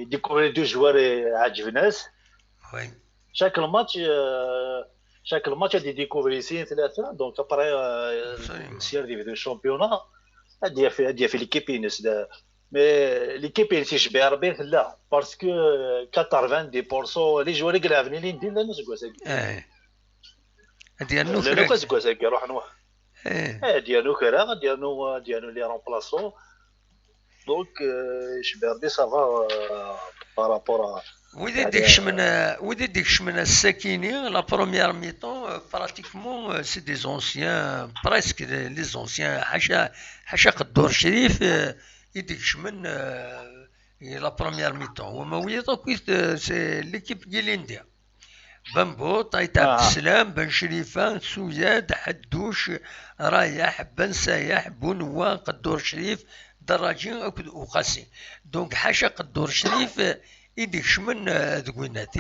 ديكوري دو جوار عجبناس وي شاك الماتش دي ديكوفريسين ثلاثه دونك ابري سير دي الشامبيونا هادي في ليكيبينس مي ليكيبينس يشبه 40 لا باسكو 90% لي جواري كلافني اللي ندير لنا سكواساكي ديالو لا كاس سكواساكي روح نوح ديالو كرا ديالو لي رومبلاسون دونك يشبه 40 صافا بارابور ودي ديكش من الساكيني لا بروميير ميطون براتيكمون سي دي زونسيان بريسك لي زونسيان حاشا قدور شريف يديكش من لا بروميير ميطون وما ويطو كويت سي ليكيب كيلينديا بامبو طايت عبد السلام بن شريفه سوياد حدوش رايح بن سايح بونوا قدور شريف دراجين وقاسي دونك حاشا قدور شريف يديك شمن ذوينات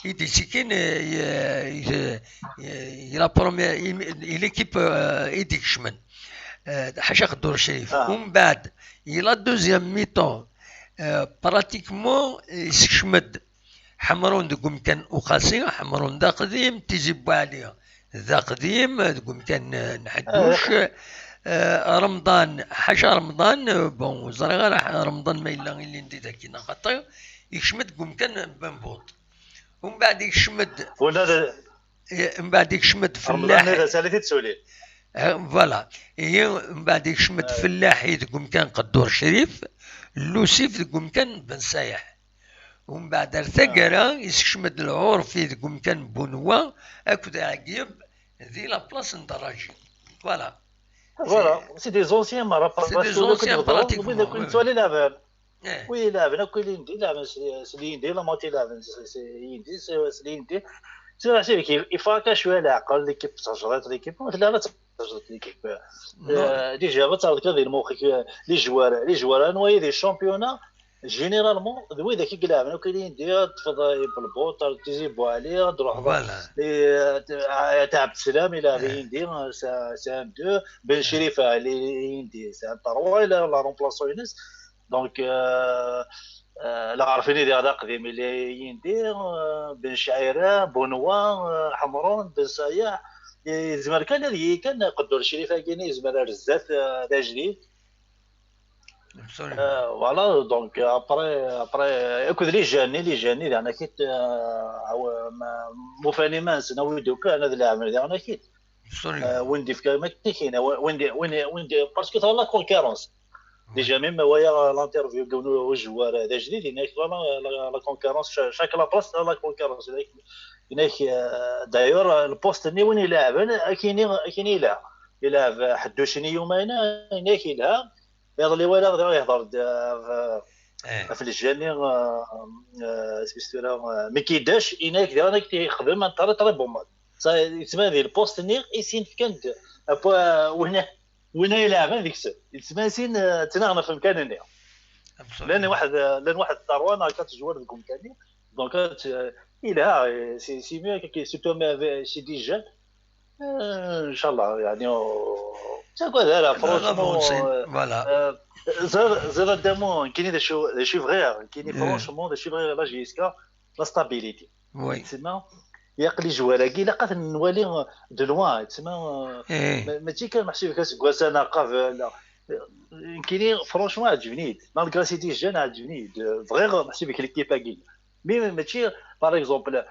يديك سكين لا بروميير ليكيب يديك شمن حاشا قدور شريف ومن بعد يلا دوزيام ميطون براتيكمون يسكشمد حمرون دقوم كان وقاسي حمرون دا قديم تيزيبوا عليها ذا قديم دقوم كان نحدوش رمضان حاشا رمضان بون زري غير رمضان ما الا اللي ندي ذاك نخاطر يشمد قوم كان بنبوط ومن بعد يشمد من بعد يشمد فلاح رمضان سالتي تسولي فوالا من بعد يشمد فلاح يدقوم كان قدور شريف لوسيف دقوم كان بن سايح ومن بعد ارتقرا يشمد العرف يدقوم كان بونوا اكد عقيب ذي لا بلاص ندراجي فوالا Voilà, c'est des anciens marabouts. C'est des anciens pratiquement. Oui, là, c'est l'Indie, la moitié là, c'est l'Indie. C'est il faut que je sois là, quand l'équipe s'achète l'équipe, là, l'équipe. Déjà, vous savez que les joueurs noyés des championnats. جينيرالمون ذوي ذاك يلعب انا كاينين دير تفضل بالبوط تيزيبوا عليه تروح تاع عبد السلام الى يندير سام 2 بن شريفه اللي يندير سام 3 الى لا رومبلاسيونيس دونك لا عارفين يدير هذا قديم اللي يندير بن شعيره بونوا حمرون بن سايح زمان كان قدور الشريفه كاين زمان رزات هذا جديد فوالا دونك ابري اكد لي جاني انا كيت مفاني ما نسنا دوكا انا ذا عامل انا كيت وندي في ما كاين وندي باسكو تاع لا كونكورونس ديجا ميم ويا لانترفيو قالوا الجوار هذا جديد هناك لا كونكورونس شاك لا بلاص لا كونكورونس هناك دايور البوست اللي وين يلعب كاين يلعب حدوشني يومين هناك يلعب يهضر لي ولا يهضر في الجاني سميتو ما كيداش هناك انا كيخدم طري بومات يتسمى هذه البوست نيغ يسين في كانت وهنا يلعب هذيك السنه يتسمى سين تناغنا في المكان هنا لان واحد الثروه كانت جوار لكم كاني دونك الى سي مي كي سيتو سي دي جان ان شاء الله يعني هذا فرونشمون فوالا زاد دامون كاينين دي شي فغير كاينين فرونشمون دي شي فغير لا جيسكا لا ستابيليتي تسمى يقلي جوالاكي لقات نوالي دو لوان تسمى ماشي كان محسوب كاس كواسانا قاف لا كاينين فرونشمون عجبني مالغرا سيتي جان عجبني فغير محسوب ليكيب كاين مي ماشي باغ اكزومبل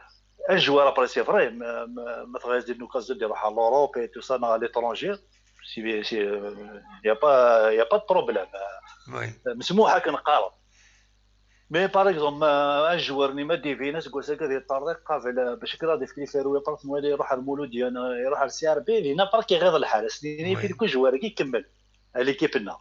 un joueur après c'est vrai ما تغير دير نوكاسل دير روح على l'Europe et tout ça à l'étranger si y a pas de problème مسموحه كنقارن مي باغ اكزومبل ان جوار نيما ديفينس قول ساكا ديال الطريق قابل باش كرا ديف كلي فيروي برك موالي يروح على المولوديه يروح على السي ار بي هنا برك يغيظ الحال سنيني في كل جوار كيكمل ليكيبنا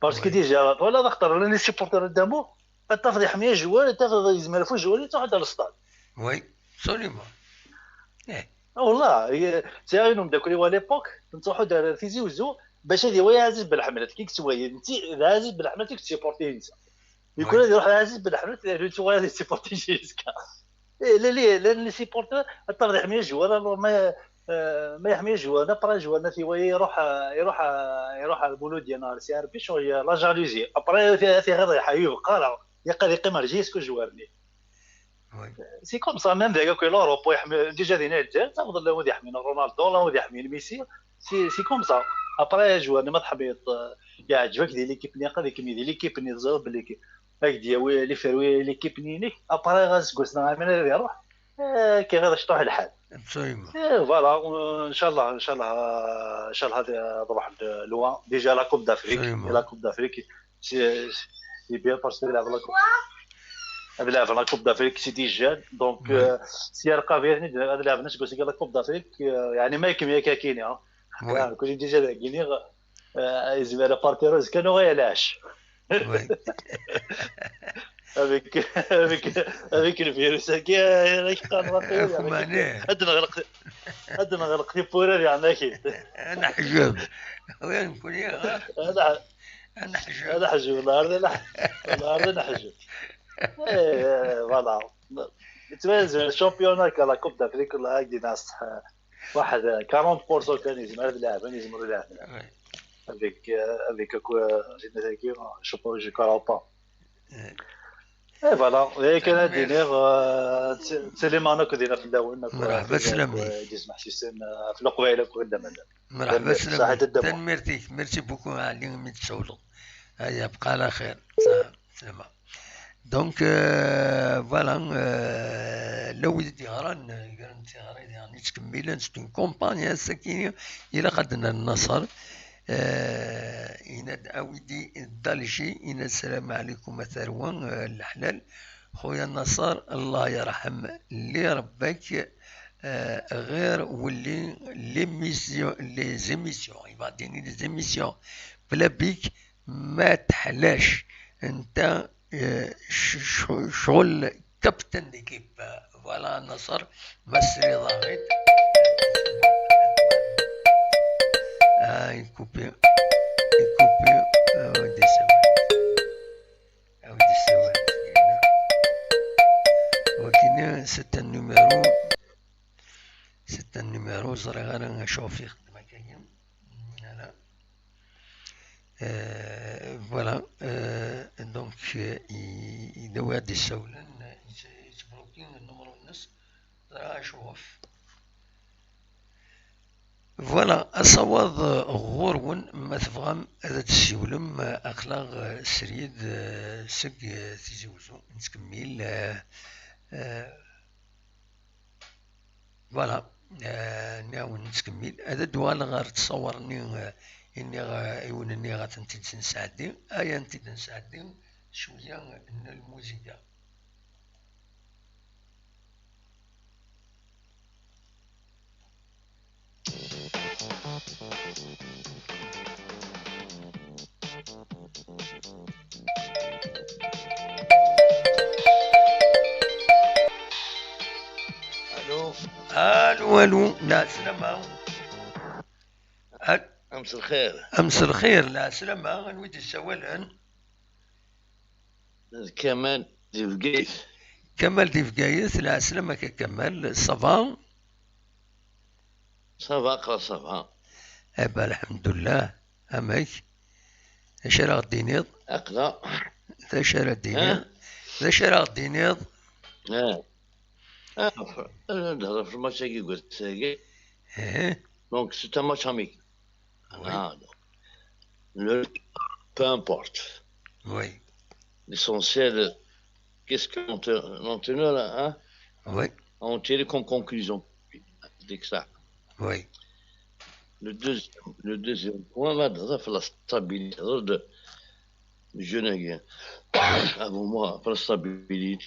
باسكو ديجا ولا خطر لي سيبورتور دامو الطفل يحمي جوار الطفل يزمر فوق جوار تروح على الاستاد وي سوليمون والله تاعينهم داك لي ليبوك نروحوا دار فيزي وزو باش هذه ويا عزيز بالحملات كيك سوايا انت عزيز بالحملات كيك سيبورتي انت يكون هذا يروح عزيز بالحملات تو غادي سيبورتي جيسكا لا لي سيبورتي الطرد يحمي الجوار ما يحمي الجوار برا جوارنا في ويا يروح على البولود ديال سي ار بي شو هي لا جالوزي ابري في غير يبقى يقيم رجيسكو جوارني سي كوم سا ميم داك كو لوروب يحمي ديجا دينا الجزائر تفضل له يحمي رونالدو ولا يحمي ميسي سي كوم سا ابري جوارني ما تحبيط يعجبك ديال ليكيب اللي قال لك ديال ليكيب اللي تزرب باللي هاك ديال لي فيروي ليكيب نينيك ابري غاز قلنا من غير يروح كي غادي تروح الحال فوالا ان شاء الله هذا تروح لوان ديجا لا كوب دافريك سي بيان باسكو لا كوب دافريك سي دي جان دونك سي رقا فيني هذا لعب ناس قلت لا كوب دافريك يعني ما يكمل كاكيني ها كل ديجا كيني زعما بارتيروز كانوا غير لاش avec le virus كي عندنا غلق في بورال يعني اكيد انا حجاب وين نقول يا انا حجاب الارض انا حجاب فوالا تميز الشامبيون كلا كوب دافريك ولا هاك دي ناس واحد 40% كان يزمر اللاعبين يزمروا اللاعبين avec quoi je pense je connais pas et voilà كان دينير سليمان كدينا في الداون مرحبا سلامي جسم حسين في القبيله قدام مرحبا سلامي ميرسي بوكو على اللي تسولوا هيا بقى على خير سلامة دونك فوالا لو ودي غران يعني تكمل ستون كومباني السكينه الى قدنا النصر إن أودي الدالجي إن السلام عليكم ثروان الحلال خويا النصر الله يرحم اللي ربك غير واللي لي زيميسيون يبعديني لي زيميسيون بلا بيك ما تحلاش انت شغل كابتن ديكيب فوالا النصر مسري ضاغط يكوبي ودي السواد ولكن ستة النميرو زري غير نشوف يخدم كاين لا فوالا دونك إذا وادي السولان يتبروكين النمرو الناس شوف فوالا الصواد غورون ما تفهم هذا تسيولم اخلاق سريد سق تيزوزو نتكمل فوالا نعاون نتكمل هذا دوال غير تصورني اني ايون اني غاتنتي نساعدي ايا انتي نساعدي شويه ان الموسيقى الو لا سلامة امس الخير لا سلامة نويد السوالن كمال ديف قايث لا سلامة كمال صافا صافا ابا الحمد لله امك اش راه دينيض اقلا اش راه دينيض نهضر في الماتش كي قلت ساقي دونك سي ان ماتش اميك peu importe l'essentiel qu'est-ce que l'entraîneur là oui en tirer comme conclusion. Ça. Oui. Le deuxième point, c'est la stabilité de jeune. Avant moi, la stabilité.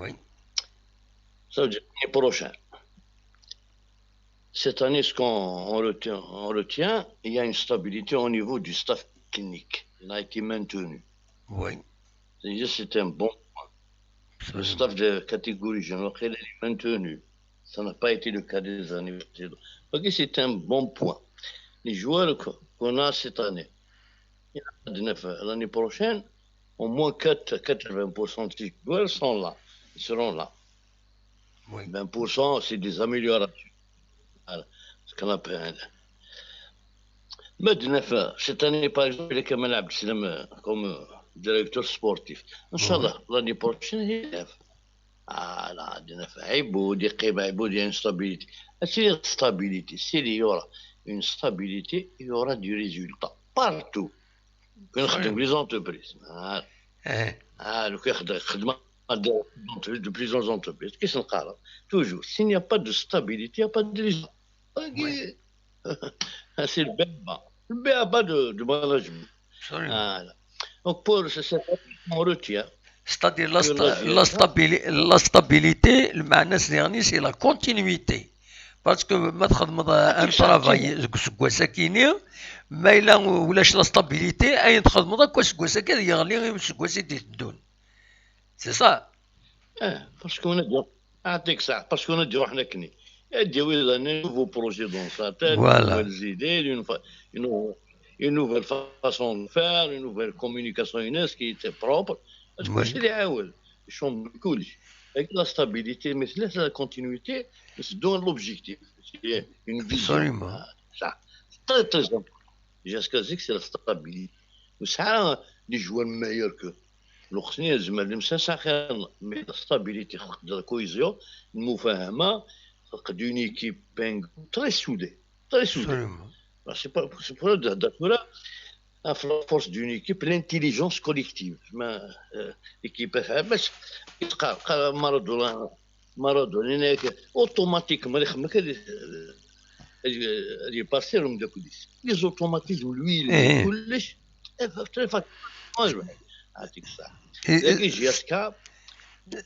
Oui. Ça veut dire l'année prochaine. Cette année, ce qu'on retient, il y a une stabilité au niveau du staff clinique. Il a été maintenu. Oui. C'est-à-dire que c'est un bon point. Le staff de catégorie générale est maintenu. Ça n'a pas été le cas des années précédentes. Donc, c'est un bon point. Les joueurs qu'on a cette année, l'année prochaine, au moins 80% des joueurs sont là. Ils seront là. Oui. 20%, c'est des améliorations. Voilà. Ce qu'on appelle. Cette année, par exemple, il est comme directeur sportif. Inch'Allah, l'année prochaine, il élève. Là, il y a une stabilité. C'est une stabilité. S'il y aura une stabilité, il y aura du résultat. Partout. Les entreprises. De plusieurs entreprises. Qu'est-ce qu'on parle? Toujours. S'il n'y a pas de stabilité, il n'y a pas de résultat. C'est le béaba. Le béaba de management. Voilà. Donc, pour cette on retient. C'est-à-dire la stabilité, le معنى dernier, c'est la continuité. Parce que ما تخدم ان travail سكواساكيني ما الا ولاش لا stabilité اي تخدم كوا سكواساكي يغلي سكواسي تدون. C'est ça. Parce qu'on a dit ça, parce qu'on a dit روحنا كني. Il y a un nouveau projet dans sa tête, voilà. De nouvelles idées, une nouvelle façon de faire, une nouvelle communication qui était propre. C'est les عاول يشوم كلشي. Avec la stabilité, mais c'est la continuité, c'est donne l'objectif. C'est une vision. Absolument. Ça, c'est très très important. Jusqu'à ce que c'est la stabilité. وساعة les joueurs meilleurs que الوقتني لازم المسا خير mais la stabilité la cohésion المفاهمة d'une équipe très soudée. Très soudée. C'est pour là la force d'une équipe, l'intelligence collective. L'équipe باش يتقال مارادونا automatiquement اللي باسي لهم داك لي زوتوماتيزم الويل كلش très facilement هذيك الساعة.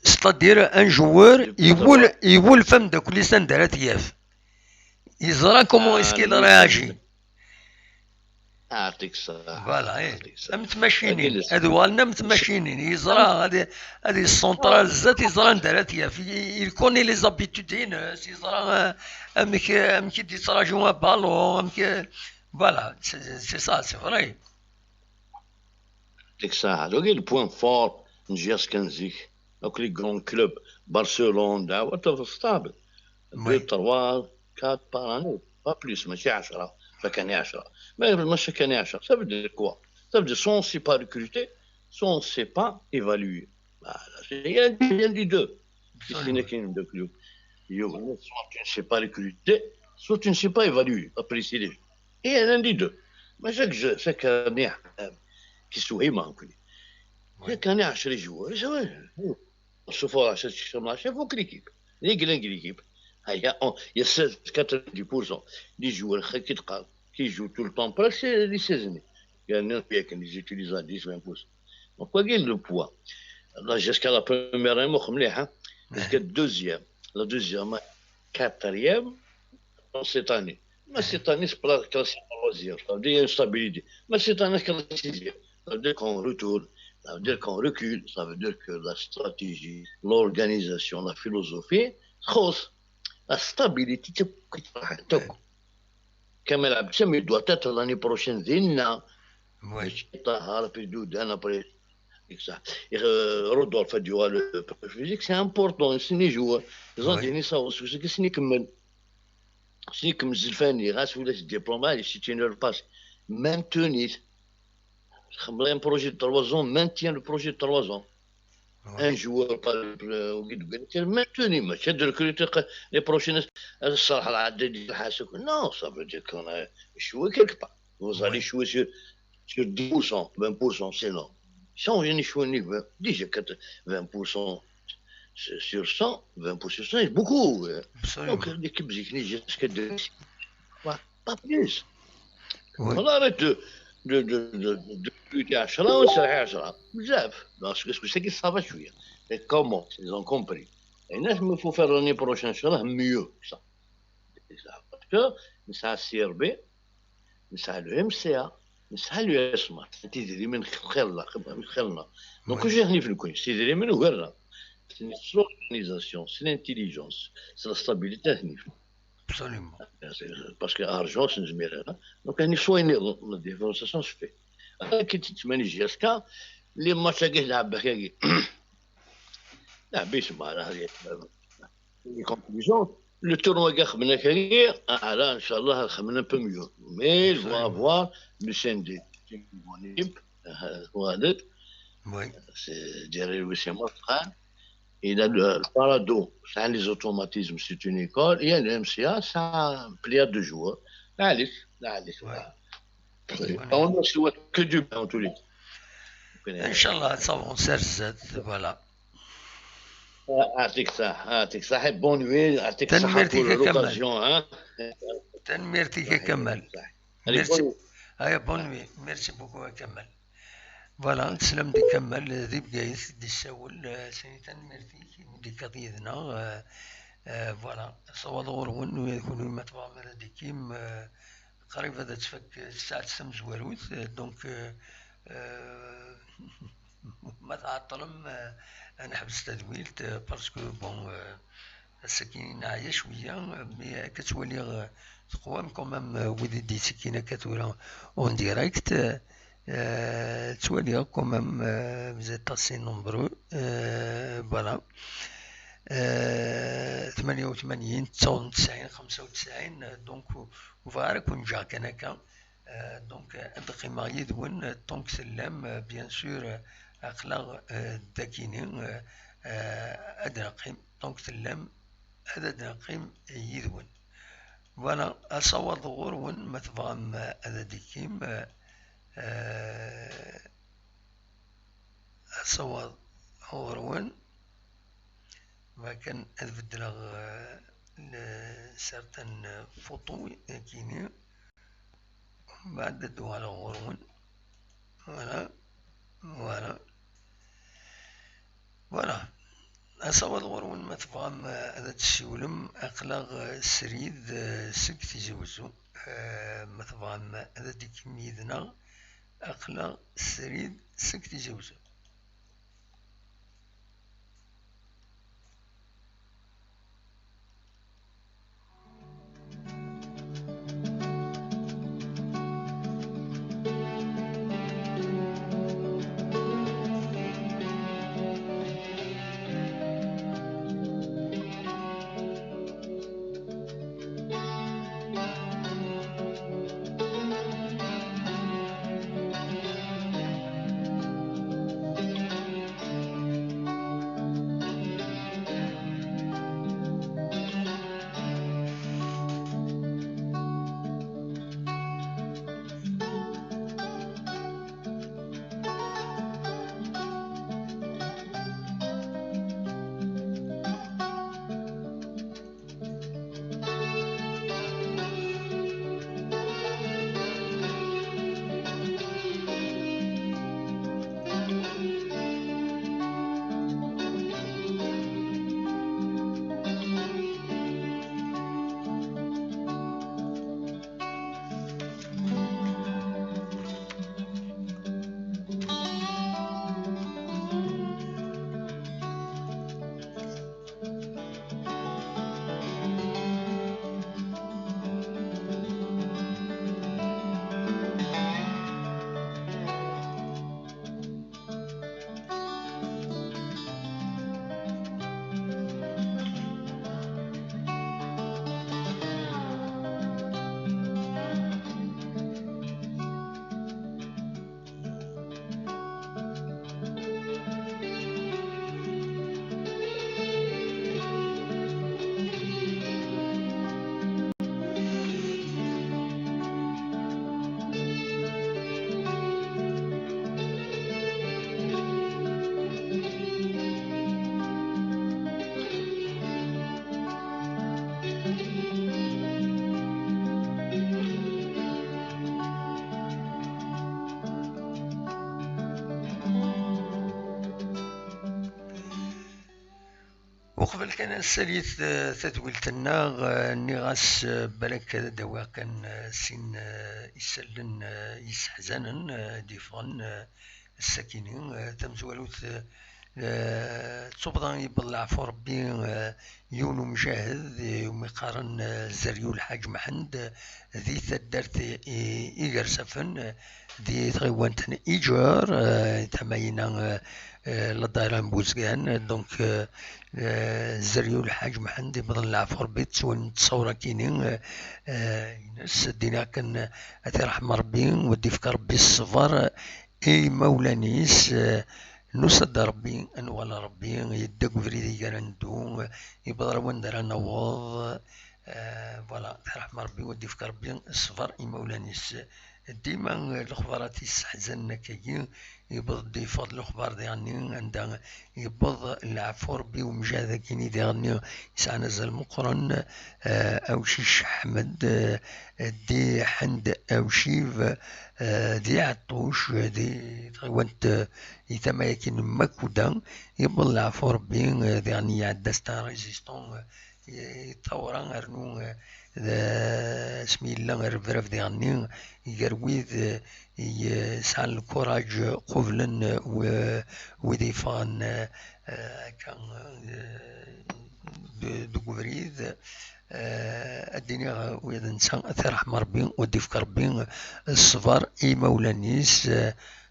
C'est-à-dire un joueur يقول فهم داك اللي سندرات ياف يزرا كومون اسكي راجي يعطيك الصحة. فوالا متمشينين هادو والنا متمشينين يزرا هذه السونطرال زات يزرا ندارات ياف يكوني لي زابيتود هيناس يزرا امك دي تراجعوا بالون امك فوالا سي سا سي فري. يعطيك الصحة. لو le point fort نجي كنزيك donc les grands clubs Barcelone دعوة stable 2 3 4 par année pas plus ماشي 10 chaque année 10 mais chaque année 10 ça veut dire quoi? Ça veut dire soit on ne sait pas recruter soit on ne sait pas évaluer. Voilà, il y a des deux. Soit tu ne sais pas recruter soit tu ne sais pas évaluer apprécier les gens. Il y a un des deux. Mais chaque année qui sourit manqué chaque année 10 joueurs sauf à 10 matchs il faut que l'équipe l'équipe il y a 90% des joueurs qui jouent tout le temps presque les 16 années. Il y en a qui utilisent à 10-20%. Donc quoi est le poids? Là jusqu'à la première année jusqu'à la deuxième quatrième cette année. Mais cette année c'est pas la classe loisir, ça veut dire une stabilité. Mais cette année c'est la sixième. Ça veut dire qu'on retourne, ça veut dire qu'on recule, ça veut dire que la stratégie, l'organisation, la philosophie, la stabilité, comme elle doit être l'année prochaine, Rodolphe a dit le physique, c'est important, c'est les joueurs. Les autres, c'est que c'est comme Zilfani, grâce au diplôme, si tu ne le passes, maintenir. Un projet de 3 ans, maintient le projet de 3 ans. Un joueur par maintenu, mais c'est de recruter les prochaines. Non, ça veut dire qu'on a échoué quelque part. Vous allez échouer sur 10%, 20%, c'est non. Si on vient échouer, déjà 20%, sur 100, 20% c'est beaucoup. Absolument. Donc l'équipe Zikni jusqu'à 2, pas plus. Oui. On arrête de lutter à Chala, on s'arrête à Chala. Bzaf. Parce que c'est qu'ils savent jouer. Et comment ils ont compris. Et là, il faut faire l'année prochaine, Chala, mieux que ça. Parce que ça a CRB, ça a le MCA, ça a l'USMA. C'est des من خلنا. Donc, j'ai rien vu. C'est des من وغيرنا. C'est l'organisation, c'est l'intelligence, c'est la stabilité. Absolument. Parce que l'argent, c'est une mire. Donc, il faut une différenciation se fait. Qui تتمنى جيسكا les matchs qui لعب بكاكي لعب يسمع هذه les conclusions. Le tournoi qui خمنا كاكي là, Inch'Allah, خمنا un peu mieux. Mais il va avoir le syndic. C'est une bonne équipe. Oui. C'est derrière Wissam Afghan. Il a le Parado, c'est les automatismes, c'est une école. Il y a le MCA, c'est un pliade de joueurs. Allez. On ne souhaite que du bien en tous les cas. Inch'Allah, ça va, on s'arrête, voilà. يعطيك صحة bonne nuit يعطيك صحة pour l'occasion. تنميرتك كمال. Merci. Bonne nuit. Merci beaucoup كمال. فوالا نتسلم دي كمال ذي بقايث دي الساول سني تنميرتك دي قضيتنا فوالا صواد غورون ويكونوا ما تبغى دي كيم قريب هذا تفك الساعة تسم زواروث دونك ما تعطلم انا حبس تدويلت باسكو بون السكينين عايا شويه مي كتولي تقوام كومام ودي دي سكينه كتولي اون ديريكت تولي كومام فيزيت اسي نومبرو فوالا 88 99 95 دونك وفغار كون جا كنكا دونك ادقيما يدون دونك سلام بيان سور اخلاق داكينين ادرقيم دونك سلام هذا داقيم يدون فوالا اصوات غورون ما تفهم هذا ديكيم اصوات غورون ما كان أبدل سارتن فوتو كيني بعد دوال غورون فوالا أصوات غورون ما تفهم هذا تسولم أخلاق سريد سكتي زوزو ما تفهم هذا ديك ميدنا أخلاق سريد سكتي زوزو وقبل كان الساليت تدويلتنا نغاس بالك دوا كان سين يسلن يسحزنن ديفان الساكنين تمزولوت تصبضان يبلع في ربي يونو مجاهد ومقارن زريو الحاج محمد ذي ثدرت إيجار سفن ذي تغيوانتن إيجار تماينا لداران بوزقان دونك زريو الحاج محمد يبضل العفور بيت سوى تصورة كينين ينس دينا كان أتي رحمة ربي ودي فكر ربي الصفر اي مولانيس نصد ربي انوال ربي يدق فريدي جراندو يبضر وندر نواض فوالا رحمة ربي ودي فكر ربي الصفر اي مولانيس ديما الاخبارات يستحزن كي يبض يفضل الاخبار ديالني عندها يبض العفو ربي ومجاهد كيني ديالني يسعى نزل مقرن او شيش احمد دي حند او شيف دي عطوش دي تغوانت يتما يكين مكودا يبض العفو ربي ديالني عدستا ريزيستون يطورا ارنو اسمي الله الرفرف ديالني يقرويذ يسعى الكوراج قبلا وديفان كان دقوريذ الدنيا ويد انسان اثر ربي وديفك ربي الصفر اي مولانيس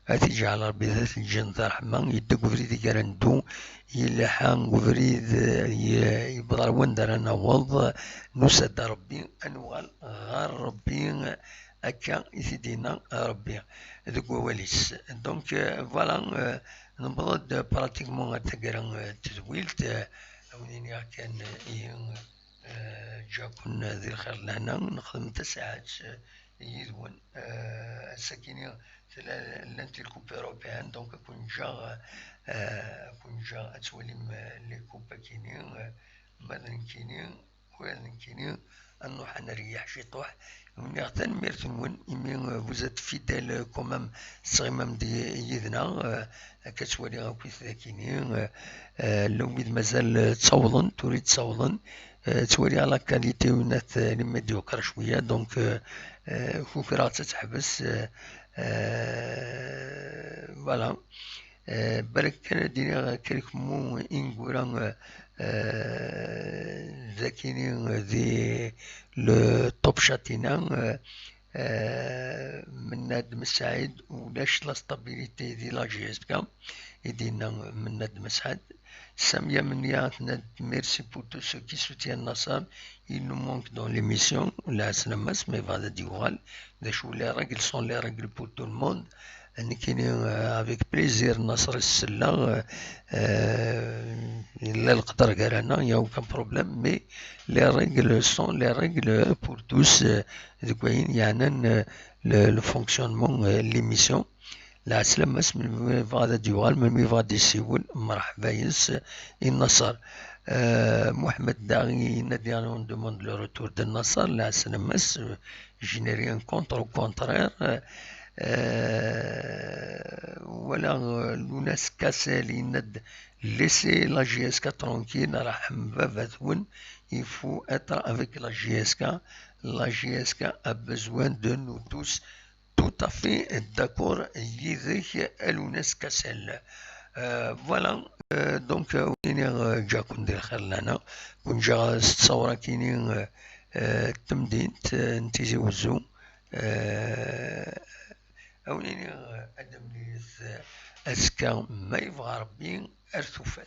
أتجعل ربي ذات الجنة رحمة يدق فريد يقرندو يلحان فريد يبضر وندر نوض نسد ربي أنوال غار ربي أكا يثدينا ربي ذوك وليس دونك فوالا نبضد براتيكمون تقرا تدويلت أوليني كان جاكون ذي الخير لهنا نخدم 9 ساعات يدون الساكنين لانتي الكوب اوروبيان دونك كون جا اتوليم لي كوبا كينين مادن كينين وين كينين انو حنريح شي طوح ونغتن ميرتون يمين فوزات فيدال كومام صغيمام دي يدنا كتولي غاكو كينين لو ميد مازال تصوضن تريد تصوضن تولي على كاليتي ونات لما ديوكر شويه دونك فوكرا تتحبس فوالا بالك كان دينا كريكمو إنغوران ذاكينين ذي لو توب شاتينا من ناد مساعد ولاش لا ستابيليتي دي لا جي اس بي يدينا من ناد مساعد Samia Menia, merci pour tous ceux qui soutiennent Nassar. Il nous manque dans l'émission, la Slamas, mais va dire les règles sont les règles pour tout le monde. Avec plaisir, Nassar Silla, il n'y a aucun problème, mais les règles sont les règles pour tous. Il y a le fonctionnement de l'émission. لا سلمس من فادا ديوال من فادا سيول مرحبا يس النصر محمد داغي نديان اون دوموند لو روتور دو النصر لا سلمس جينيريان كونتر او كونترير ولا لوناس كاسالي ند ليسي لا جي اس كا ترونكيل رحم فافاتون il faut être avec la GSK. La GSK a besoin de nous tous. Tout à fait d'accord يذيك الوناس كسل فوالا دونك وين جا كون دير خير لنا كون جا تصورا كاينين التمدين نتيجي وزو أوليني أدم ليث أسكا ما يبغى ربي أرثوفات